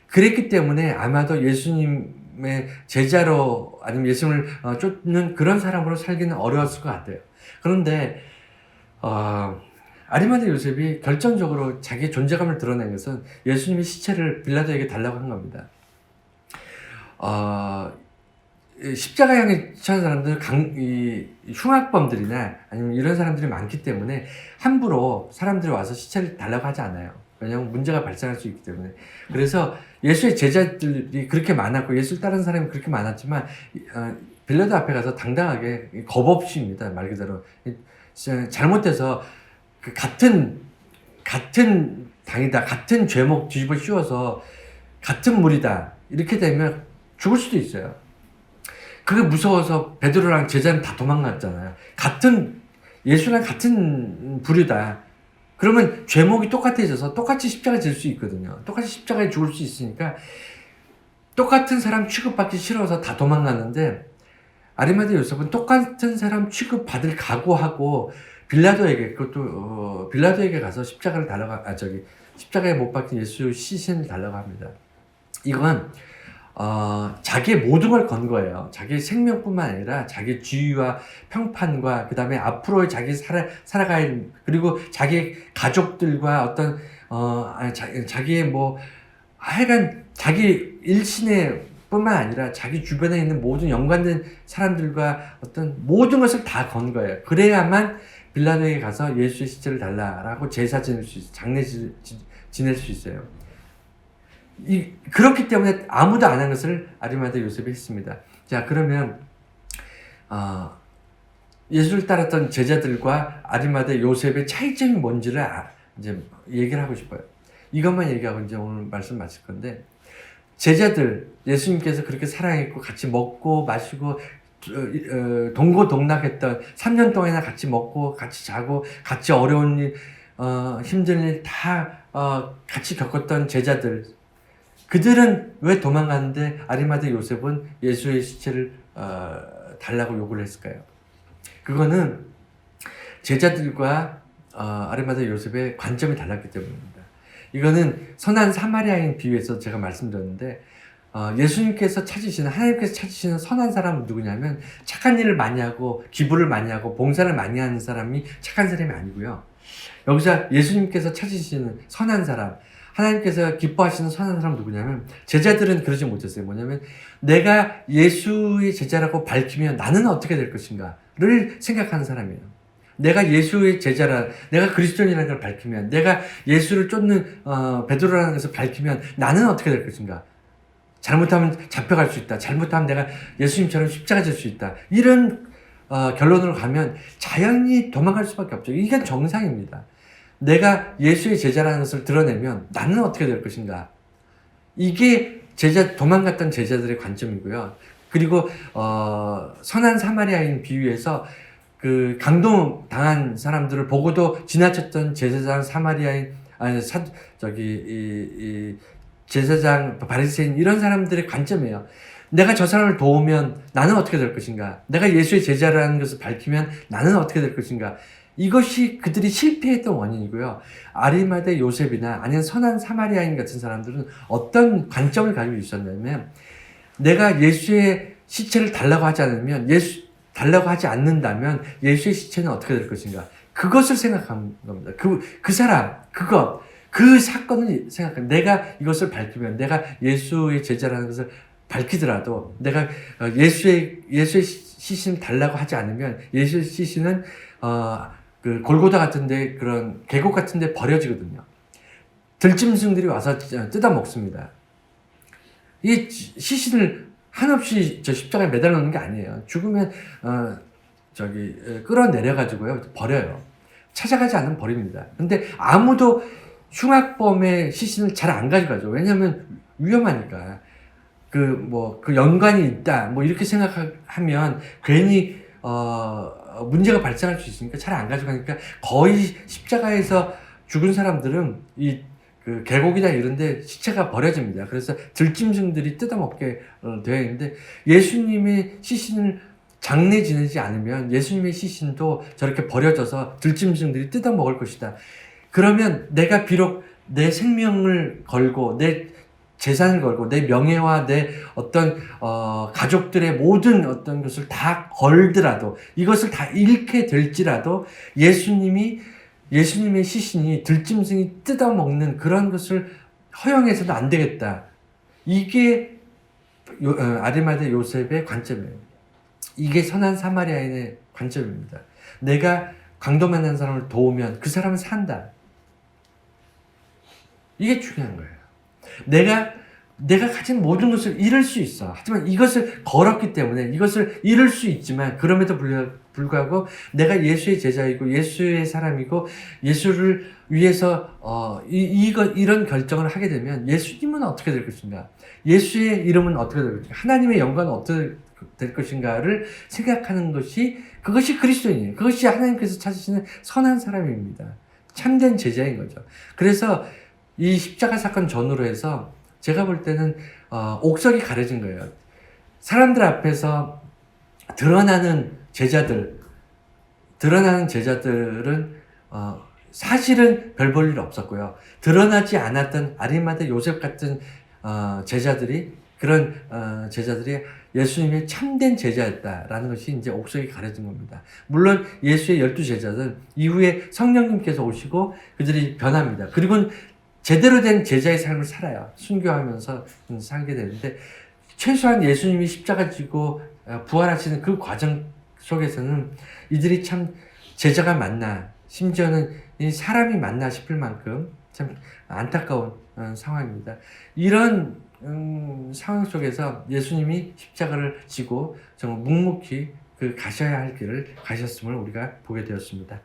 S1: 그랬기 때문에 아마도 예수님의 제자로 아니면 예수님을 쫓는 그런 사람으로 살기는 어려웠을 것 같아요. 그런데 아리마대 요셉이 결정적으로 자기의 존재감을 드러낸 것은 예수님의 시체를 빌라도에게 달라고 한 겁니다. 십자가 향해 처한 사람들은 흉악범들이나 아니면 이런 사람들이 많기 때문에 함부로 사람들이 와서 시체를 달라고 하지 않아요. 왜냐하면 문제가 발생할 수 있기 때문에. 그래서 예수의 제자들이 그렇게 많았고 예수를 따르는 사람이 그렇게 많았지만 빌라도 앞에 가서 당당하게 겁 없이입니다. 말 그대로. 잘못해서 그 같은 당이다, 같은 죄목 뒤집어 씌워서 같은 물이다 이렇게 되면 죽을 수도 있어요. 그게 무서워서 베드로랑 제자는 다 도망갔잖아요. 예수랑 같은 부류다. 그러면 죄목이 똑같아져서 똑같이 십자가 질 수 있거든요. 똑같이 십자가에 죽을 수 있으니까 똑같은 사람 취급받기 싫어서 다 도망갔는데 아리마대 요셉은 똑같은 사람 취급받을 각오하고 빌라도에게 가서 십자가를 십자가에 못 박힌 예수 시신을 달라고 합니다. 이건 자기의 모든 걸 건 거예요. 자기의 생명뿐만 아니라 자기의 지위와 평판과 그 다음에 앞으로의 자기 살아갈 그리고 자기 가족들과 어떤 자기의 하여간 자기 일신의 뿐만 아니라 자기 주변에 있는 모든 연관된 사람들과 어떤 모든 것을 다 건 거예요. 그래야만 빌라도에게 가서 예수의 시체를 달라라고 제사 지낼 수 있어요. 장례 지낼 수 있어요. 그렇기 때문에 아무도 안 한 것을 아리마대 요셉이 했습니다. 자, 그러면 예수를 따랐던 제자들과 아리마대 요셉의 차이점이 뭔지를 이제 얘기를 하고 싶어요. 이것만 얘기하고 이제 오늘 말씀 마칠 건데, 제자들, 예수님께서 그렇게 사랑했고 같이 먹고 마시고 동고동락했던 3년 동안이나 같이 먹고 같이 자고 같이 어려운 일, 힘든 일 다 같이 겪었던 제자들, 그들은 왜 도망갔는데 아리마대 요셉은 예수의 시체를 달라고 요구를 했을까요? 그거는 제자들과 아리마대 요셉의 관점이 달랐기 때문입니다. 이거는 선한 사마리아인 비유에서 제가 말씀드렸는데, 예수님께서 하나님께서 찾으시는 선한 사람은 누구냐면 착한 일을 많이 하고 기부를 많이 하고 봉사를 많이 하는 사람이 착한 사람이 아니고요. 여기서 예수님께서 찾으시는 선한 사람, 하나님께서 기뻐하시는 선한 사람은 누구냐면, 제자들은 그러지 못했어요. 뭐냐면 내가 예수의 제자라고 밝히면 나는 어떻게 될 것인가를 생각하는 사람이에요. 내가 예수의 제자라, 내가 그리스도인이라는 걸 밝히면, 내가 예수를 쫓는 베드로라는 것을 밝히면 나는 어떻게 될 것인가. 잘못하면 잡혀갈 수 있다. 잘못하면 내가 예수님처럼 십자가 질 수 있다. 이런 결론으로 가면 자연히 도망갈 수밖에 없죠. 이게 정상입니다. 내가 예수의 제자라는 것을 드러내면 나는 어떻게 될 것인가. 이게 도망갔던 제자들의 관점이고요. 그리고 선한 사마리아인 비유에서 그 강동당한 사람들을 보고도 지나쳤던 제사장 사마리아인 제사장 바리새인 이런 사람들의 관점이에요. 내가 저 사람을 도우면 나는 어떻게 될 것인가? 내가 예수의 제자라는 것을 밝히면 나는 어떻게 될 것인가? 이것이 그들이 실패했던 원인이고요. 아리마대 요셉이나 아니면 선한 사마리아인 같은 사람들은 어떤 관점을 가지고 있었냐면, 내가 예수의 시체를 달라고 하지 않는다면 예수의 시체는 어떻게 될 것인가? 그것을 생각한 겁니다. 그 사건을 생각한, 내가 이것을 밝히면, 내가 예수의 제자라는 것을 밝히더라도, 내가 예수의 시신을 달라고 하지 않으면 예수의 시신은 그 골고다 같은데, 그런 계곡 같은데 버려지거든요. 들짐승들이 와서 뜯어 먹습니다. 이 시신을 한없이 십자가에 매달아 놓는 게 아니에요. 죽으면 끌어내려가지고요 버려요. 찾아가지 않으면 버립니다. 근데 아무도 흉악범의 시신을 잘 안 가져가죠. 왜냐하면 위험하니까. 그 연관이 있다, 이렇게 생각하면 괜히 문제가 발생할 수 있으니까 잘 안 가져가니까, 거의 십자가에서 죽은 사람들은 그 계곡이나 이런데 시체가 버려집니다. 그래서 들짐승들이 뜯어먹게 되어 있는데, 예수님의 시신을 장례 지내지 않으면 예수님의 시신도 저렇게 버려져서 들짐승들이 뜯어먹을 것이다. 그러면 내가 비록 내 생명을 걸고 내 재산을 걸고 내 명예와 내 어떤 가족들의 모든 어떤 것을 다 걸더라도, 이것을 다 잃게 될지라도 예수님의 시신이 들짐승이 뜯어먹는 그런 것을 허용해서는 안 되겠다. 이게 아리마대 요셉의 관점이에요. 이게 선한 사마리아인의 관점입니다. 내가 강도 만난 사람을 도우면 그 사람은 산다. 이게 중요한 거예요. 내가 가진 모든 것을 잃을 수 있어. 하지만 이것을 걸었기 때문에 이것을 잃을 수 있지만, 그럼에도 불구하고 내가 예수의 제자이고 예수의 사람이고 예수를 위해서 이런 결정을 하게 되면 예수님은 어떻게 될 것인가? 예수의 이름은 어떻게 될 것인가? 하나님의 영광은 어떻게 될 것인가를 생각하는 그것이 그리스도인이에요. 그것이 하나님께서 찾으시는 선한 사람입니다. 참된 제자인 거죠. 그래서 이 십자가 사건 전후로 해서 제가 볼 때는 옥석이 가려진 거예요. 사람들 앞에서 드러나는 제자들은 사실은 별 볼 일 없었고요. 드러나지 않았던 아리마대 요셉 같은 그런 제자들이 예수님의 참된 제자였다라는 것이 이제 옥석이 가려진 겁니다. 물론 예수의 12제자는 이후에 성령님께서 오시고 그들이 변합니다. 그리고 제대로 된 제자의 삶을 살아요. 순교하면서 살게 되는데, 최소한 예수님이 십자가 지고 부활하시는 그 과정 속에서는 이들이 참 제자가 맞나, 심지어는 이 사람이 맞나 싶을 만큼 참 안타까운 상황입니다. 이런 상황 속에서 예수님이 십자가를 지고 정말 묵묵히 가셔야 할 길을 가셨음을 우리가 보게 되었습니다.